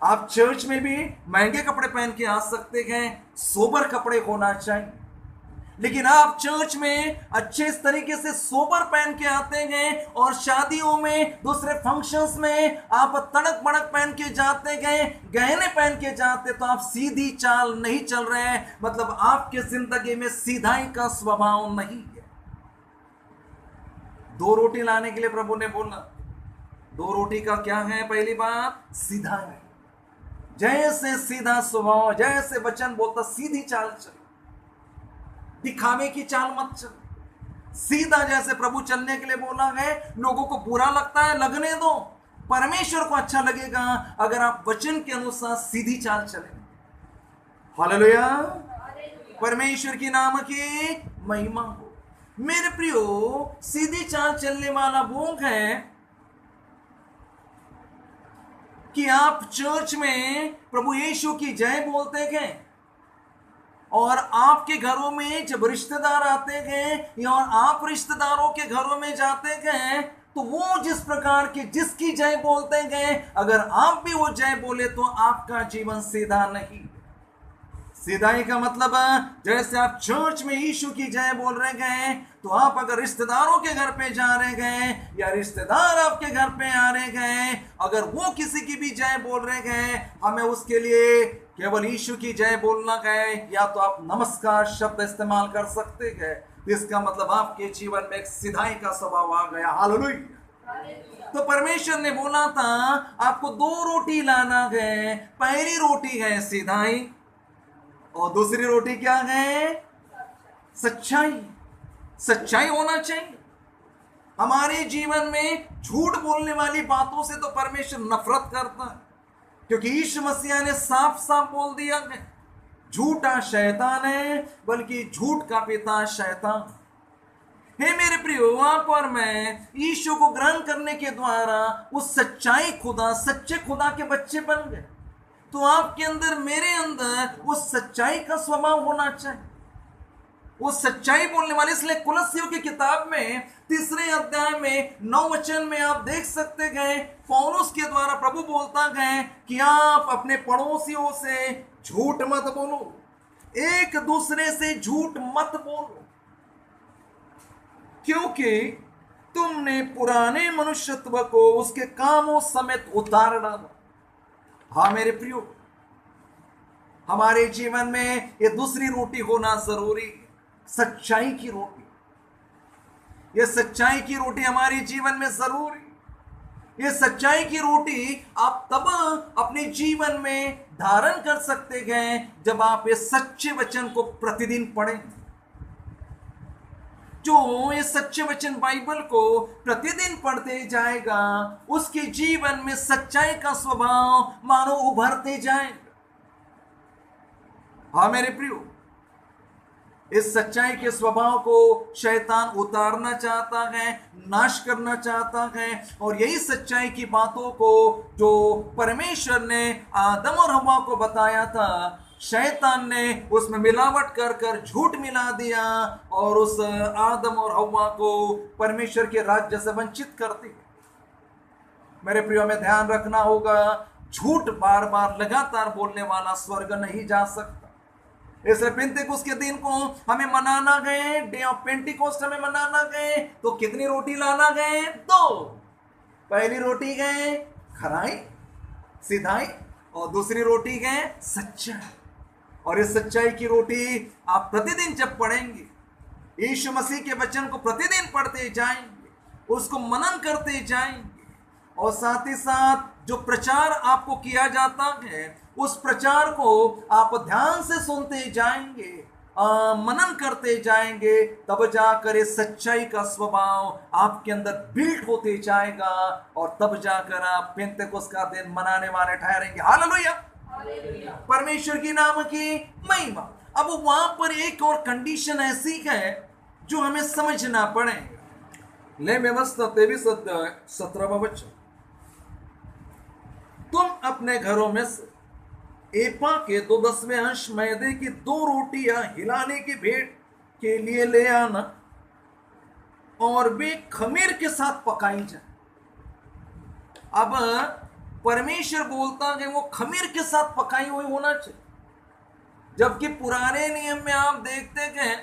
आप चर्च में भी महंगे कपड़े पहन के आ सकते हैं, सोबर कपड़े होना चाहिए। लेकिन आप चर्च में अच्छे इस तरीके से सोबर पहन के आते हैं और शादियों में दूसरे फंक्शंस में आप तड़क भड़क पहन के जाते गए, गहने पहन के जाते, तो आप सीधी चाल नहीं चल रहे हैं। मतलब आपके जिंदगी में सीधाई का स्वभाव नहीं है। 2 रोटी लाने के लिए प्रभु ने बोला। 2 रोटी का क्या है? पहली बात सीधाई। जैसे सीधा स्वभाव, जैसे वचन बोलता सीधी चाल चल, दिखावे की चाल मत चल। सीधा जैसे प्रभु चलने के लिए बोला है। लोगों को बुरा लगता है, लगने दो। परमेश्वर को अच्छा लगेगा अगर आप वचन के अनुसार सीधी चाल चलें। हालेलुया, परमेश्वर की नाम की महिमा हो। मेरे प्रियो, सीधी चाल चलने वाला वो है कि आप चर्च में प्रभु यीशु की जय बोलते गए और आपके घरों में जब रिश्तेदार आते गए और आप रिश्तेदारों के घरों में जाते गए तो वो जिस प्रकार के जिसकी जय बोलते गए, अगर आप भी वो जय बोले तो आपका जीवन सीधा नहीं। सीधाई का मतलब जैसे आप चर्च में यीशु की जय बोल रहे गए, तो आप अगर रिश्तेदारों के घर पे जा रहे गए या रिश्तेदार आपके घर पे आ रहे गए, अगर वो किसी की भी जय बोल रहे गए, हमें उसके लिए केवल यीशु की जय बोलना गए, या तो आप नमस्कार शब्द इस्तेमाल कर सकते हैं। इसका मतलब आपके जीवन में एक सीधाई का स्वभाव आ गया। हालेलुया। तो परमेश्वर ने बोला था आपको 2 रोटी लाना है। पहली रोटी है सीधाई और दूसरी रोटी क्या है? सच्चाई। सच्चाई होना चाहिए। हमारे जीवन में झूठ बोलने वाली बातों से तो परमेश्वर नफरत करता है, क्योंकि यीशु मसीह ने साफ साफ बोल दिया है झूठा शैतान है, बल्कि झूठ का पिता शैतान। हे मेरे प्रियो, आप और मैं यीशु को ग्रहण करने के द्वारा उस सच्चाई खुदा, सच्चे खुदा के बच्चे बन गए। तो आपके अंदर, मेरे अंदर उस सच्चाई का स्वभाव होना चाहिए, वो सच्चाई बोलने वाले। इसलिए कुलस्सियों की किताब में 3 अध्याय में 9 वचन में आप देख सकते गए पौलुस के द्वारा प्रभु बोलता गए कि आप अपने पड़ोसियों से झूठ मत बोलो, एक दूसरे से झूठ मत बोलो। क्योंकि तुमने पुराने मनुष्यत्व को उसके कामों समेत उतार डाला। हाँ मेरे प्रियो, हमारे जीवन में ये दूसरी रोटी होना जरूरी है, सच्चाई की रोटी। ये सच्चाई की रोटी हमारे जीवन में जरूरी। ये सच्चाई की रोटी आप तब अपने जीवन में धारण कर सकते हैं जब आप ये सच्चे वचन को प्रतिदिन पढ़ें। जो ये सच्चे वचन बाइबल को प्रतिदिन पढ़ते जाएगा, उसके जीवन में सच्चाई का स्वभाव मानो उभरते जाएगा। हाँ मेरे प्रियो, इस सच्चाई के स्वभाव को शैतान उतारना चाहता है, नाश करना चाहता है। और यही सच्चाई की बातों को जो परमेश्वर ने आदम और हव्वा को बताया था, शैतान ने उसमें मिलावट कर कर झूठ मिला दिया और उस आदम और हव्वा को परमेश्वर के राज्य से वंचित कर दिया। मेरे प्रियो, में ध्यान रखना होगा, झूठ बार बार लगातार बोलने वाला स्वर्ग नहीं जा सकता। इसलिए पेंटेकोस्ट के दिन को हमें मनाना गए, डे ऑफ पेंटिकोस्ट हमें मनाना गए, तो कितनी रोटी लाना गए? 2। पहली रोटी गए खराई, सिधाई, और दूसरी रोटी गए सच्चाई। और इस सच्चाई की रोटी आप प्रतिदिन जब पढ़ेंगे, यीशु मसीह के वचन को प्रतिदिन पढ़ते जाएंगे, उसको मनन करते जाएंगे, और साथ ही साथ जो प्रचार आपको किया जाता है उस प्रचार को आप ध्यान से सुनते जाएंगे, मनन करते जाएंगे, तब जाकर इस सच्चाई का स्वभाव आपके अंदर बिल्ड होते जाएगा और तब जाकर आप पेंतेकोस्त का दिन मनाने वाले ठहरेंगे। हालेलुया, परमेश्वर की नाम की महिमा। अब वहां पर एक और कंडीशन ऐसी है जो हमें समझना पड़ेगा। ले व्यवस्था 23 अध्याय 17वां वचन, तुम अपने घरों में से एपा के 2/10वें अंश मैदे की 2 रोटियां हिलाने की भेंट के लिए ले आना और वे खमीर के साथ पकाई जाए। अब परमेश्वर बोलता है वो खमीर के साथ पकाई हुई होना चाहिए, जबकि पुराने नियम में आप देखते हैं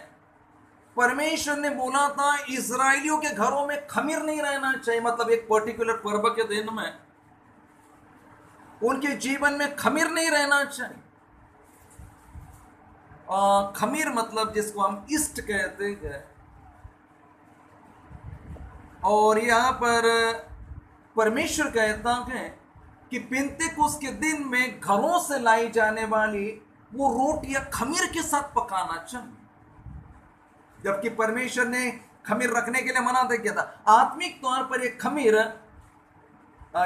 परमेश्वर ने बोला था इजराइलियों के घरों में खमीर नहीं रहना चाहिए। मतलब एक पर्टिकुलर पर्व के दिन में उनके जीवन में खमीर नहीं रहना चाहिए। खमीर मतलब जिसको हम ईस्ट कहते हैं। और यहां पर परमेश्वर कहता है कि पेंतेकोस्त के दिन में घरों से लाई जाने वाली वो रोटियां खमीर के साथ पकाना चाहिए, जबकि परमेश्वर ने खमीर रखने के लिए मना किया था। आत्मिक तौर पर एक खमीर,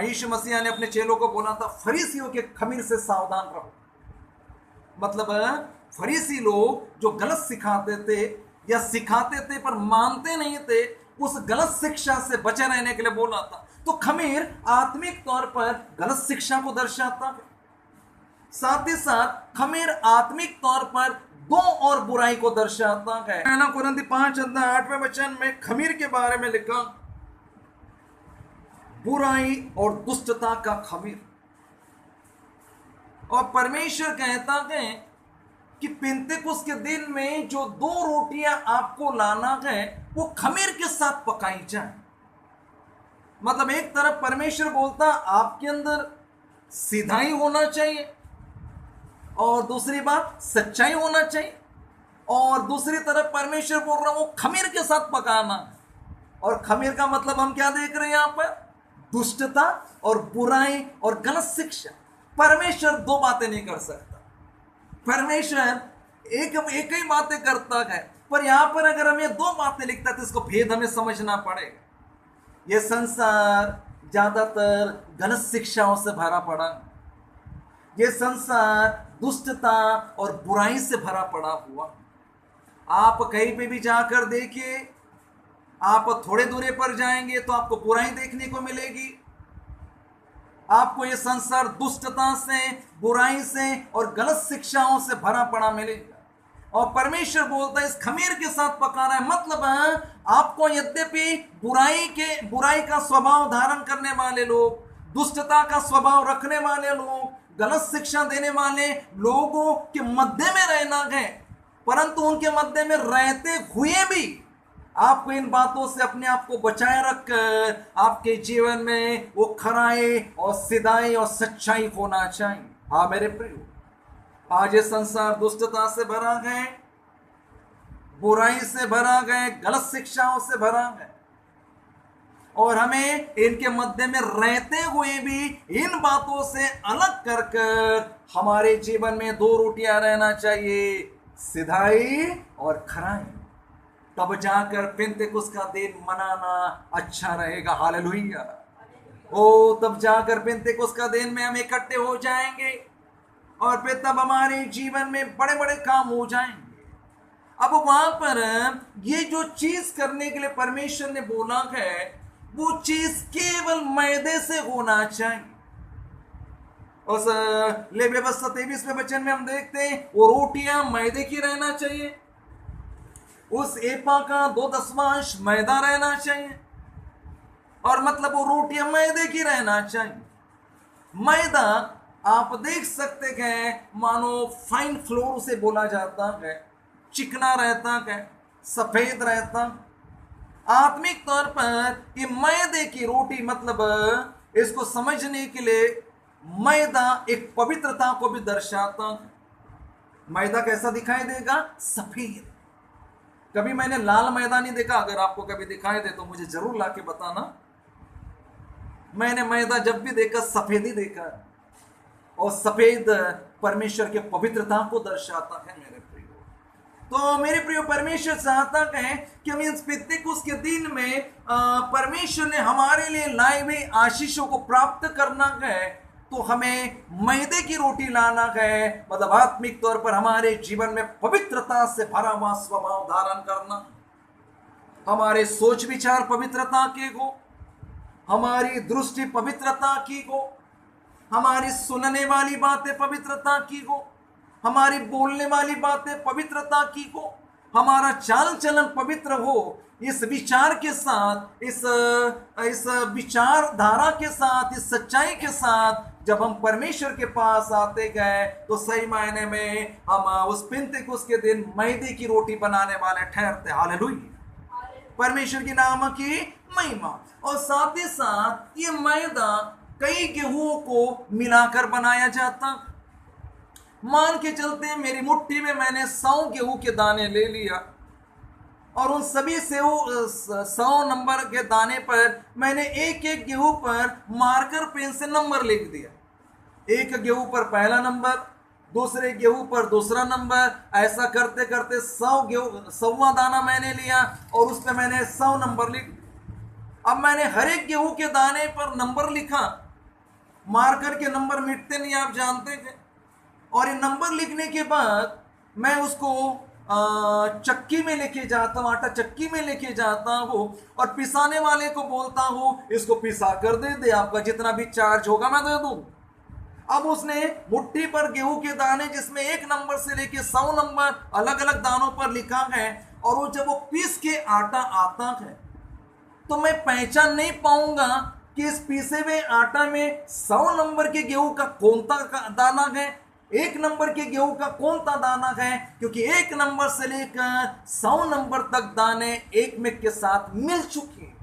यीशु मसीह ने अपने चेलों को बोला था फरीसियों के खमीर से सावधान रहो। मतलब फरीसी लोग जो गलत सिखाते थे या सिखाते थे पर मानते नहीं थे, उस गलत शिक्षा से बचे रहने के लिए बोला था। तो खमीर आत्मिक तौर पर गलत शिक्षा को दर्शाता है, साथ ही साथ खमीर आत्मिक तौर पर दो और बुराई को दर्शाता है। पहला कुरिन्थी 5 अध्याय 8वें वचन में खमीर के बारे में लिखा, बुराई और दुष्टता का खमीर। और परमेश्वर कहता है कि पेंतेकोस्त के दिन में जो 2 रोटियां आपको लाना है वो खमीर के साथ पकाई जाए। मतलब एक तरफ परमेश्वर बोलता आपके अंदर सीधाई होना चाहिए और दूसरी बात सच्चाई होना चाहिए, और दूसरी तरफ परमेश्वर बोल रहा वो खमीर के साथ पकाना। और खमीर का मतलब हम क्या देख रहे हैं यहां पर? दुष्टता और बुराई और गलत शिक्षा। परमेश्वर 2 बातें नहीं कर सकता। परमेश्वर एक ही बातें करता है, पर यहां पर अगर हमें 2 बातें लिखता है तो इसको भेद हमें समझना पड़ेगा। यह संसार ज्यादातर गलत शिक्षाओं से भरा पड़ा, यह संसार दुष्टता और बुराई से भरा पड़ा हुआ। आप कहीं पे भी जाकर देखिए, आप थोड़े दूरी पर जाएंगे तो आपको बुराई देखने को मिलेगी। आपको यह संसार दुष्टता से, बुराई से और गलत शिक्षाओं से भरा पड़ा मिलेगा। और परमेश्वर बोलता है इस खमीर के साथ पकाना है। मतलब आपको यद्यपि बुराई का स्वभाव धारण करने वाले लोग, दुष्टता का स्वभाव रखने वाले लोग, गलत शिक्षा देने वाले लोगों के मध्य में रहना है, परंतु उनके मध्य में रहते हुए भी आपको इन बातों से अपने आप को बचाए रखकर आपके जीवन में वो खराई और सिधाई और सच्चाई होना चाहिए। हाँ मेरे प्रियो, आज ये संसार दुष्टता से भरा गए, बुराई से भरा गए, गलत शिक्षाओं से भरा गए, और हमें इनके मध्य में रहते हुए भी इन बातों से अलग कर कर हमारे जीवन में दो रोटियां रहना चाहिए, सिधाई और खराई। तब जाकर पेंतेकुस्त का दिन मनाना अच्छा रहेगा। हालेलुया। ओ तब जाकर पेंतेकुस्त का दिन में हम इकट्ठे हो जाएंगे और फिर तब हमारे जीवन में बड़े बड़े काम हो जाएंगे। अब वहां पर ये जो चीज करने के लिए परमेश्वर ने बोला है, वो चीज केवल मैदे से होना चाहिए। उस लेविय 23वें वचन में हम देखते हैं वो रोटियां मैदे की रहना चाहिए, उस एपा का 2/10 मैदा रहना चाहिए, और मतलब वो रोटियां मैदे की रहना चाहिए। मैदा आप देख सकते हैं मानो फाइन फ्लोर उसे बोला जाता है, चिकना रहता है, सफेद रहता। आत्मिक तौर पर ये मैदे की रोटी, मतलब इसको समझने के लिए मैदा एक पवित्रता को भी दर्शाता है। मैदा कैसा दिखाई देगा? सफेद। कभी मैंने लाल मैदा नहीं देखा, अगर आपको कभी दिखाई दे तो मुझे जरूर लाके बताना। मैंने मैदा जब भी देखा सफेद ही देखा, और सफेद परमेश्वर के पवित्रता को दर्शाता है मेरे प्रियो। तो मेरे प्रियो, परमेश्वर चाहता है कि हम इस पेंतेकुस्त के दिन में परमेश्वर ने हमारे लिए लाए हुए आशीषों को प्राप्त करना है, तो हमें मैदे की रोटी लाना है, मतलब आत्मिक तौर पर हमारे जीवन में पवित्रता से भरा हुआ स्वभाव धारण करना, हमारे सोच विचार पवित्रता के हो, हमारी दृष्टि पवित्रता की हो, हमारी सुनने वाली बातें पवित्रता की हो, हमारी बोलने वाली बातें पवित्रता की हो, हमारा चाल चलन पवित्र हो। इस विचार के साथ, इस विचारधारा के साथ, इस सच्चाई के साथ जब हम परमेश्वर के पास आते गए, तो सही मायने में हम उस पेंतेकुस्त के दिन मैदे की रोटी बनाने वाले ठहरते। हालेलुया। परमेश्वर की नाम की महिमा। और साथ ही साथ ये मैदा कई गेहूं को मिलाकर बनाया जाता। मान के चलते मेरी मुट्ठी में मैंने 100 गेहूं के दाने ले लिया, और उन सभी से 100 नंबर के दाने पर मैंने एक एक गेहूं पर मार्कर पेन से नंबर लिख दिया। एक गेहूं पर पहला नंबर, दूसरे गेहूं पर दूसरा नंबर, ऐसा करते करते 100वां दाना मैंने लिया और उस पर मैंने 100 नंबर लिख। अब मैंने हर एक गेहूं के दाने पर नंबर लिखा। मार्कर के नंबर मिटते नहीं, आप जानते थे। और ये नंबर लिखने के बाद मैं उसको चक्की में लेके जाता हूँ, आटा चक्की में लेके जाता हूँ, और पिसाने वाले को बोलता हूँ इसको पिसा कर दे, आपका जितना भी चार्ज होगा मैं दे दूँ। अब उसने मुट्ठी पर गेहूं के दाने, जिसमें एक नंबर से लेके 100 नंबर अलग अलग दानों पर लिखा है, और वो जब वो पीस के आटा आता है तो मैं पहचान नहीं पाऊंगा कि इस पीसे हुए आटा में 100 नंबर के गेहूं का कौन सा दाना है, एक नंबर के गेहूं का कौन सा दाना है, क्योंकि एक नंबर से लेकर 100 नंबर तक दाने एक में के साथ मिल चुके हैं।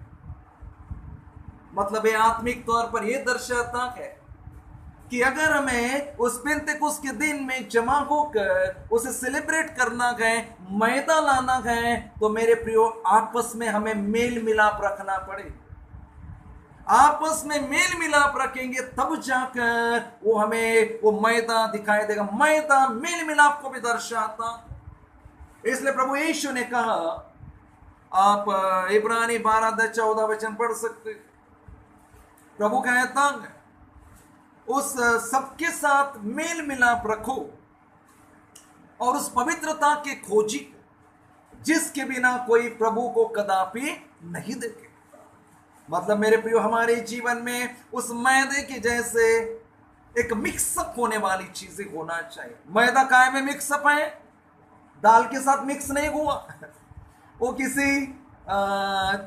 मतलब ये आत्मिक तौर पर यह दर्शाता है कि अगर हमें उस पेंतेकुस्त के दिन में जमा होकर उसे सेलिब्रेट करना है, मैदा लाना है, तो मेरे प्रियो आपस में हमें मेल मिलाप रखना पड़े। आपस में मेल मिलाप रखेंगे तब जाकर वो हमें वो मैदा दिखाई देगा। मैदा मेल मिलाप को भी दर्शाता। इसलिए प्रभु यीशु ने कहा, आप इब्रानी 12-14 वचन पढ़ सकते। प्रभु कहता है उस सबके साथ मेल मिलाप रखो और उस पवित्रता के खोजी जिसके बिना कोई प्रभु को कदापि नहीं देखे। मतलब मेरे प्रियो, हमारे जीवन में उस मैदे के जैसे एक मिक्सअप होने वाली चीजें होना चाहिए। मैदा काय में मिक्सअप है? दाल के साथ मिक्स नहीं हुआ वो किसी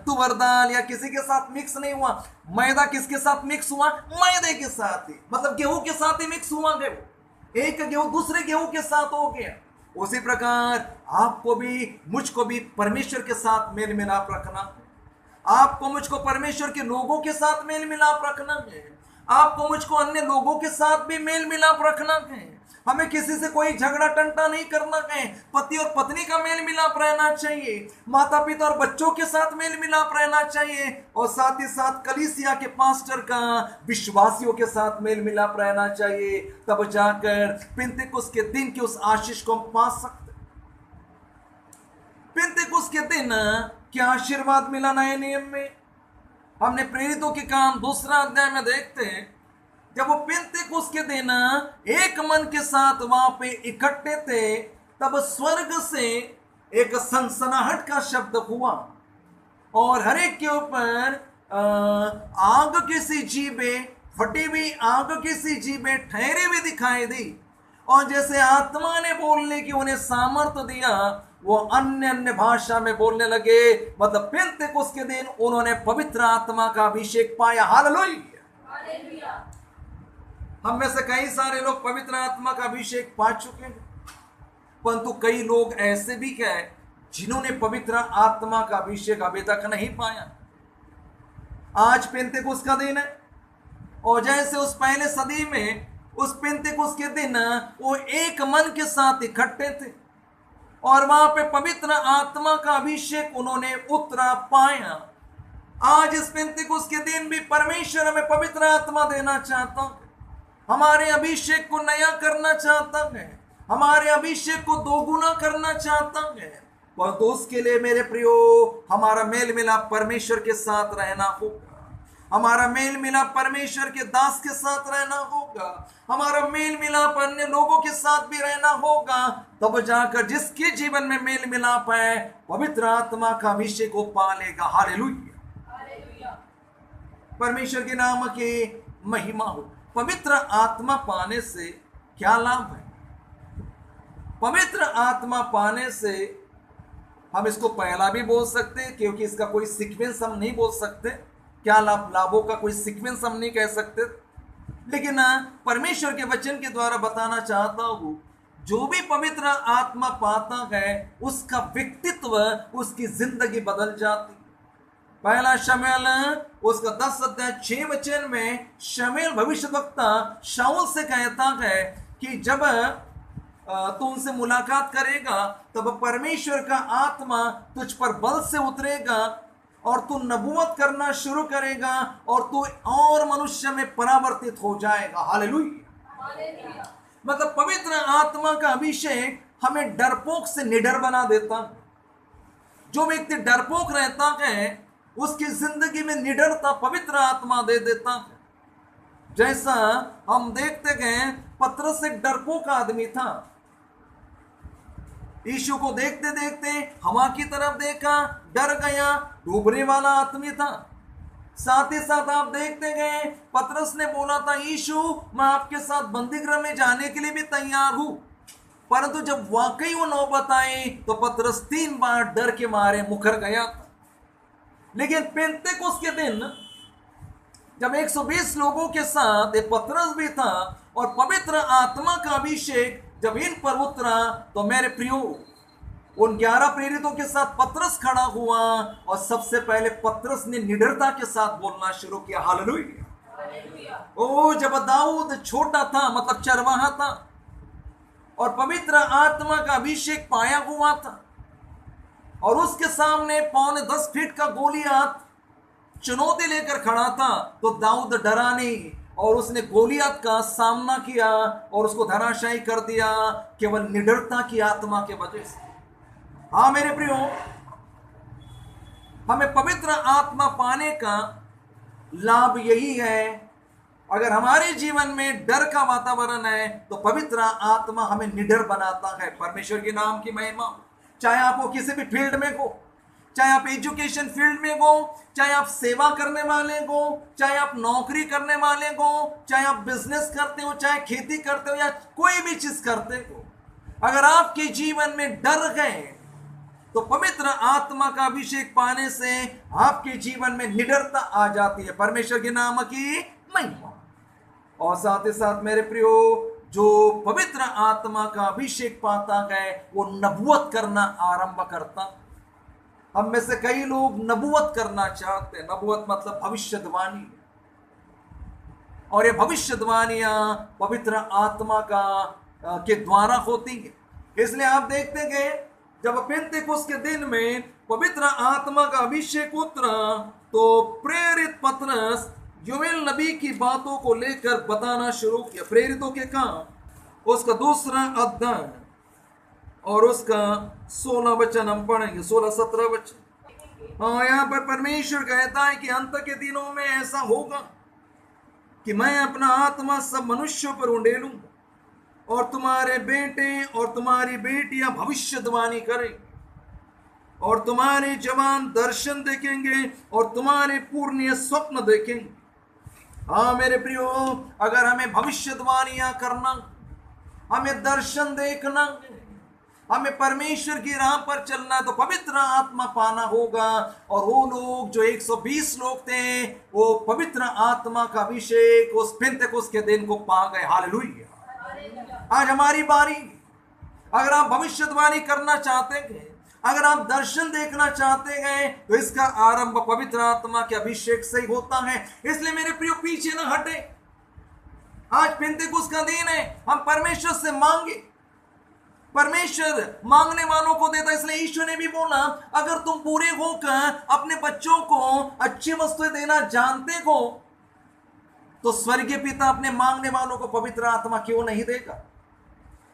तुवर दाल या किसी के साथ मिक्स नहीं हुआ। मैदा किसके साथ मिक्स हुआ? मैदे के साथ ही, मतलब गेहूं के साथ ही मिक्स हुआ। गेहूं एक गेहूं दूसरे गेहूं के साथ हो गया। उसी प्रकार आपको भी मुझको भी परमेश्वर के साथ मेल मिलाप रखना है। आपको मुझको परमेश्वर के लोगों के साथ मेल मिलाप रखना है। आपको मुझको अन्य लोगों के साथ भी मेल मिलाप रखना है। हमें किसी से कोई झगड़ा टंटा नहीं करना है। पति और पत्नी का मेल मिलाप रहना चाहिए, माता पिता और बच्चों के साथ मेल मिलाप रहना चाहिए, और साथ ही साथ कलीसिया के पास्टर का विश्वासियों के साथ मेल मिलाप रहना चाहिए। तब जाकर पिंतेकुस्त के दिन की उस आशीष को हम पा सकते। पिंतेकुस्त के दिन क्या आशीर्वाद मिला नए नियम में? हमने प्रेरितों के काम 2 अध्याय में देखते हैं, जब वो पिंतेकुस्त के दिन एक मन के साथ वहां पे इकट्ठे थे, तब स्वर्ग से एक सनसनाहट का शब्द हुआ और हर एक के ऊपर आग की सी जीभें, फटी हुई आग की सी जीभें ठहरी हुई दिखाई दी, और जैसे आत्मा ने बोलने की उन्हें सामर्थ्य दिया, वो अन्य अन्य भाषा में बोलने लगे। मतलब पिंतेकुस्त के दिन उन्होंने पवित्र आत्मा का अभिषेक पाया। हालेलुया। हम में से कई सारे लोग पवित्र आत्मा का अभिषेक पा चुके हैं, परंतु कई लोग ऐसे भी हैं जिन्होंने पवित्र आत्मा का अभिषेक अभी तक नहीं पाया। आज पिंतेकुस्त का दिन है, और जैसे उस पहले सदी में उस पिंतेकुस्त के दिन वो एक मन के साथ इकट्ठे थे और वहां पे पवित्र आत्मा का अभिषेक उन्होंने उतरा पाया। आज इस पिंतेकुस्त के दिन भी परमेश्वर हमें पवित्र आत्मा देना चाहता है, हमारे अभिषेक को नया करना चाहता है, हमारे अभिषेक को दोगुना करना चाहता है। पर तो उसके लिए मेरे प्रियो हमारा मेल मिलाप परमेश्वर के साथ रहना होगा, हमारा मेल मिलाप परमेश्वर के दास के साथ रहना होगा, हमारा मेल मिलाप अन्य लोगों के साथ भी रहना होगा। तब जाकर जिसके जीवन में मेल मिलाप है, पवित्र आत्मा का अभिषेक वो पालेगा। हालेलुया। परमेश्वर के नाम की महिमा हो। पवित्र आत्मा पाने से क्या लाभ है? पवित्र आत्मा पाने से हम इसको पहला भी बोल सकते हैं, क्योंकि इसका कोई सीक्वेंस हम नहीं बोल सकते, क्या लाभों का कोई सीक्वेंस हम नहीं कह सकते, लेकिन परमेश्वर के वचन के द्वारा बताना चाहता हूं, जो भी पवित्र आत्मा पाता है उसका व्यक्तित्व, उसकी जिंदगी बदल जाती। पहला शमूएल उसका 10 अध्याय 6 वचन में शमूएल भविष्यवक्ता शाऊल से कहता है कि जब तू उनसे मुलाकात करेगा तब परमेश्वर का आत्मा तुझ पर बल से उतरेगा और तू नबूवत करना शुरू करेगा और तू और मनुष्य में परावर्तित हो जाएगा। हालेलुया। मतलब पवित्र आत्मा का अभिषेक हमें डरपोक से निडर बना देता। जो व्यक्ति डरपोक रहता है उसकी जिंदगी में निडरता पवित्र आत्मा दे देता है। जैसा हम देखते हैं पतरस एक डरपोक आदमी था, यीशु को देखते देखते हवा की तरफ देखा, डर गया, डूबने वाला आदमी था। साथ ही साथ आप देखते गए पतरस ने बोला था, यीशु मैं आपके साथ बंदीगृह में जाने के लिए भी तैयार हूं, परंतु जब वाकई वो नौबत आई तो पतरस 3 बार डर के मारे मुकर गया था। लेकिन पेंतेकोस्त के दिन जब 120 लोगों के साथ एक पतरस भी था और पवित्र आत्मा का अभिषेक जब इन पर उतरा, तो मेरे प्रियो उन 11 प्रेरितों के साथ पतरस खड़ा हुआ और सबसे पहले पतरस ने निडरता के साथ बोलना शुरू किया। हालेलुया। ओ जब दाऊद छोटा था, मतलब चरवाहा था, और पवित्र आत्मा का अभिषेक पाया हुआ था, और उसके सामने 9.25 फीट का गोलियात चुनौती लेकर खड़ा था, तो दाऊद डरा नहीं और उसने गोलियात का सामना किया और उसको धराशायी कर दिया, केवल निडरता की आत्मा के वजह से। हाँ मेरे प्रियो, हमें पवित्र आत्मा पाने का लाभ यही है। अगर हमारे जीवन में डर का वातावरण है तो पवित्र आत्मा हमें निडर बनाता है। परमेश्वर के नाम की महिमा। चाहे आप वो किसी भी फील्ड में हो, चाहे आप एजुकेशन फील्ड में हो, चाहे आप सेवा करने वाले हो, चाहे आप नौकरी करने वाले हो, चाहे आप बिजनेस करते हो, चाहे खेती करते हो या कोई भी चीज करते हो, अगर आपके जीवन में डर है तो पवित्र आत्मा का अभिषेक पाने से आपके जीवन में निडरता आ जाती है। परमेश्वर के नाम की महिमा। और साथ ही साथ मेरे प्रियो, जो पवित्र आत्मा का अभिषेक पाता है वो नबूवत करना आरंभ करता। हम में से कई लोग नबूवत करना चाहते हैं। नबूवत मतलब भविष्यवाणी, और ये भविष्यवाणियां पवित्र आत्मा के द्वारा होती है। इसलिए आप देखते हैं जब पेंतेकोस्त के दिन में पवित्र आत्मा का अभिषेक उतरा तो प्रेरित पतरस योएल नबी की बातों को लेकर बताना शुरू किया। प्रेरितों के काम उसका 2 अध्याय और उसका 16 वचन हम पढ़ेंगे, 16-17 वचन। हाँ, यहाँ पर परमेश्वर कहता है कि अंत के दिनों में ऐसा होगा कि मैं अपना आत्मा सब मनुष्यों पर उंडेलूंगा और तुम्हारे बेटे और तुम्हारी बेटियां भविष्यवाणी करें और तुम्हारे जवान दर्शन देखेंगे और तुम्हारे पूर्णिय स्वप्न देखेंगे। हाँ मेरे प्रियो, अगर हमें भविष्यवाणियां करना, हमें दर्शन देखना, हमें परमेश्वर की राह पर चलना तो पवित्र आत्मा पाना होगा। और वो लोग जो 120 लोग थे वो पवित्र आत्मा का अभिषेक उस पेंतेकोस्त के दिन को पा गए। हालेलुया। आज हमारी बारी। अगर आप भविष्यवाणी करना चाहते हैं, अगर आप दर्शन देखना चाहते हैं तो इसका आरंभ पवित्र आत्मा के अभिषेक से ही होता है। इसलिए मेरे प्रियो पीछे न हटे। आज पेंतेकोस्त का दिन है, हम परमेश्वर से मांगे। परमेश्वर मांगने वालों को देता। इसलिए ईश्वर ने भी बोला अगर तुम पूरे होकर अपने बच्चों को अच्छी वस्तुएं देना जानते हो तो स्वर्गीय पिता अपने मांगने वालों को पवित्र आत्मा क्यों नहीं देगा।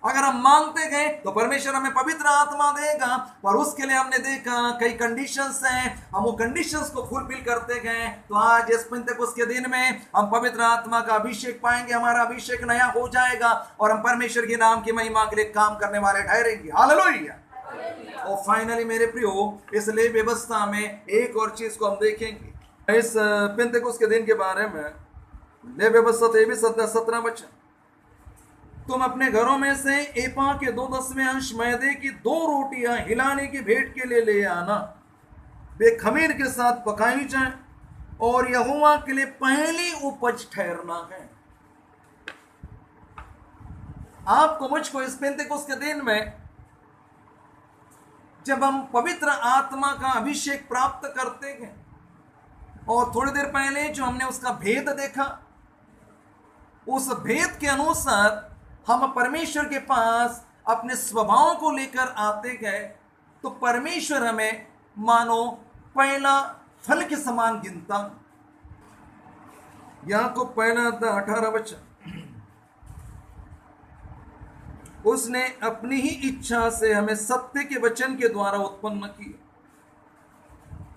अगर हम मांगते गए तो परमेश्वर हमें पवित्र आत्मा देगा। पर उसके लिए हमने देखा कई कंडीशंस हैं, हम वो कंडीशंस को फुलफिल करते गए तो आज इस पेंतेकोस्त के दिन में हम पवित्र आत्मा का अभिषेक पाएंगे। हमारा अभिषेक नया हो जाएगा और हम परमेश्वर के नाम की महिमा के लिए काम करने वाले ठहरेंगे। हालेलुया। और फाइनली मेरे प्रियो, इसलिए व्यवस्था में एक और चीज को हम देखेंगे इस पेंतेकोस्त के दिन के बारे में। ले व्यवस्था 23-17 वचन। तुम अपने घरों में से एपा के 2/10 अंश मैदे की 2 रोटियां हिलाने की भेंट के लिए ले आना। वे खमीर के साथ पकाई जाए और यहोवा के लिए पहली उपज ठहरना है। आपको मुझको इस पेंतेकोस्त के दिन में जब हम पवित्र आत्मा का अभिषेक प्राप्त करते हैं और थोड़ी देर पहले जो हमने उसका भेद देखा, उस भेद के अनुसार हम परमेश्वर के पास अपने स्वभाव को लेकर आते गए तो परमेश्वर हमें मानो पहला फल के समान गिनता। याकूब 1:18 वचन। उसने अपनी ही इच्छा से हमें सत्य के वचन के द्वारा उत्पन्न किया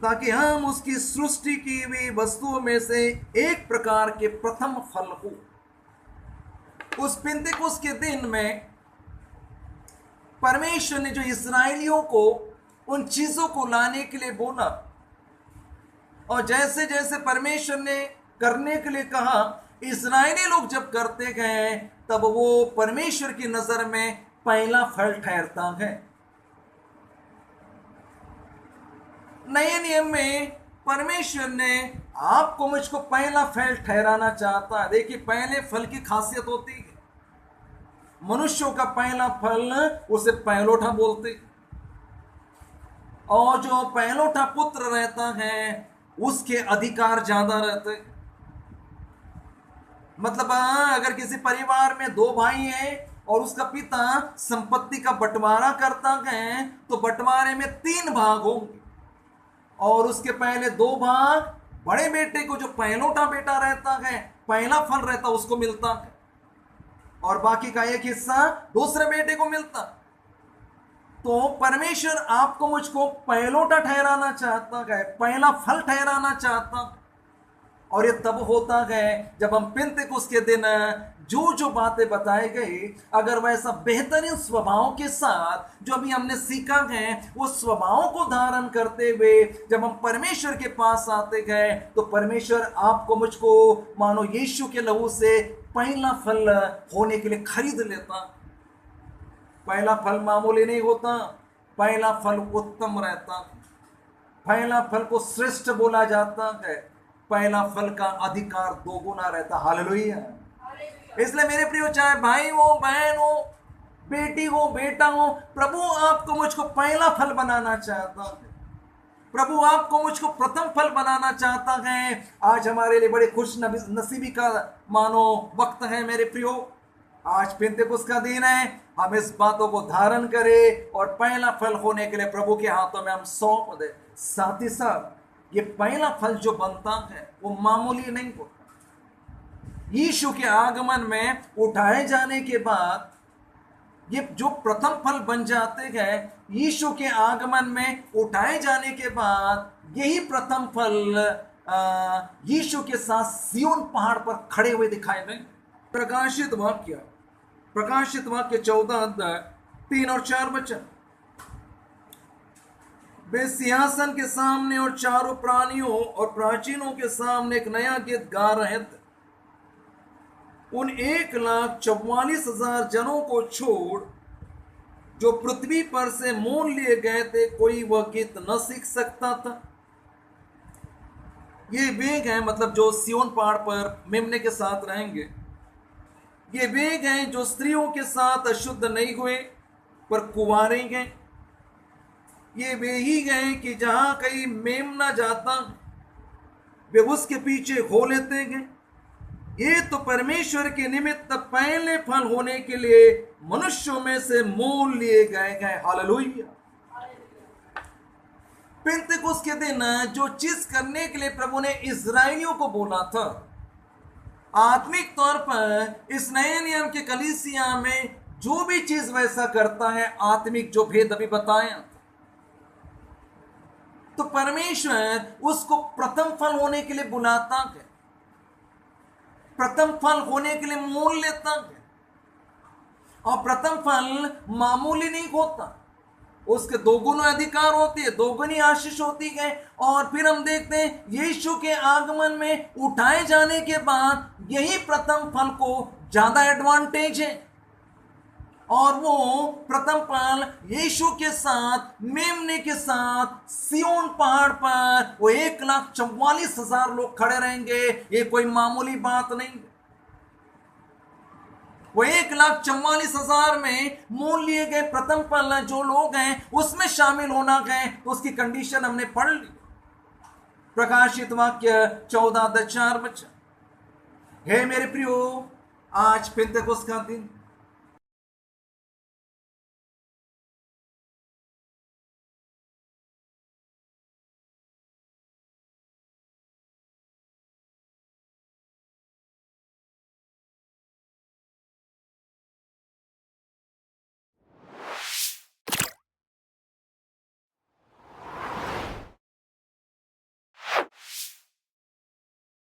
ताकि हम उसकी सृष्टि की हुई वस्तुओं में से एक प्रकार के प्रथम फल हो। उस पेंतेकोस्त के दिन में परमेश्वर ने जो इस्राएलियों को उन चीजों को लाने के लिए बोला और जैसे जैसे परमेश्वर ने करने के लिए कहा, इस्राएली लोग जब करते गए तब वो परमेश्वर की नजर में पहला फल ठहरता है। नए नियम में परमेश्वर ने आपको मुझको पहला फल ठहराना चाहता है। देखिए, पहले फल की खासियत होती है, मनुष्यों का पहला फल उसे पहलोठा बोलते, और जो पहलोठा पुत्र रहता है उसके अधिकार ज्यादा रहते। मतलब अगर किसी परिवार में 2 भाई हैं और उसका पिता संपत्ति का बंटवारा करता है तो बंटवारे में 3 भाग होंगे और उसके पहले 2 भाग बड़े बेटे को, जो पहलोटा बेटा रहता है, पहला फल रहता उसको मिलता है और बाकी का एक हिस्सा दूसरे बेटे को मिलता। तो परमेश्वर आपको मुझको पहलोटा ठहराना चाहता है, पहला फल ठहराना चाहता। और ये तब होता है जब हम पेंतेकोस्त के दिन जो जो बातें बताई गई, अगर वैसा बेहतरीन स्वभाव के साथ जो अभी हमने सीखा है वो स्वभाव को धारण करते हुए जब हम परमेश्वर के पास आते गए तो परमेश्वर आपको मुझको मानो यीशु के लहू से पहला फल होने के लिए खरीद लेता। पहला फल मामूली नहीं होता, पहला फल उत्तम रहता, पहला फल को श्रेष्ठ बोला जाता है, पहला फल का अधिकार 2 गुना रहता। हालेलुया। इसलिए मेरे प्रियो, चाहे भाई हो, बहन हो, बेटी हो, बेटा हो, प्रभु आपको मुझको पहला फल बनाना चाहता है। प्रभु आपको मुझको प्रथम फल बनाना चाहता है। आज हमारे लिए बड़े खुश नसीबी का मानो वक्त है मेरे प्रियो। आज पेंतेकुस्त का दिन है। हम इस बातों को धारण करें और पहला फल होने के लिए प्रभु के हाथों में हम सौंप दे। साथ ही साथ ये पहला फल जो बनता है वो मामूली नहीं होता। यीशु के आगमन में उठाए जाने के बाद ये जो प्रथम फल बन जाते हैं, यीशु के आगमन में उठाए जाने के बाद यही प्रथम फल यीशु के साथ सिय्योन पहाड़ पर खड़े हुए दिखाई देंगे। प्रकाशित वाक्य 14 अध्याय 3 और 4 वचन। वे सिंहासन के सामने और चारों प्राणियों और प्राचीनों के सामने एक नया गीत गा रहे थे। उन 1,44,000 जनों को छोड़ जो पृथ्वी पर से मोल लिए गए थे, कोई वह गीत न सीख सकता था। ये वेग हैं, मतलब जो सिय्योन पहाड़ पर मेमने के साथ रहेंगे। ये वेग हैं जो स्त्रियों के साथ अशुद्ध नहीं हुए पर कुंवारे हैं। ये वे ही हैं कि जहां कहीं मेमना जाता वे उसके पीछे हो लेते हैं। ये तो परमेश्वर के निमित्त पहले फल होने के लिए मनुष्यों में से मोल लिए गए हैं। हालेलुया। पेंतेकुस्त के दिन जो चीज करने के लिए प्रभु ने इस्राएलियों को बोला था, आत्मिक तौर पर इस नए नियम के कलीसिया में जो भी चीज वैसा करता है, आत्मिक जो भेद अभी बताया, तो परमेश्वर उसको प्रथम फल होने के लिए बुलाता है, प्रथम फल होने के लिए मोल लेता है। और प्रथम फल मामूली नहीं होता, उसके दोगुने अधिकार होती है, दोगुनी आशीष होती है। और फिर हम देखते हैं यीशु के आगमन में उठाए जाने के बाद यही प्रथम फल को ज्यादा एडवांटेज है। और वो प्रथम फल यीशु के साथ, मेमने के साथ सिय्योन पहाड़ पर वो 1,44,000 लोग खड़े रहेंगे। ये कोई मामूली बात नहीं। वो 1,44,000 में मोल लिए गए प्रथम फल जो लोग हैं उसमें शामिल होना गए, तो उसकी कंडीशन हमने पढ़ ली। प्रकाशित वाक्य 14:4 वचन। हे मेरे प्रियो, आज पेंतेकुस्त का दिन।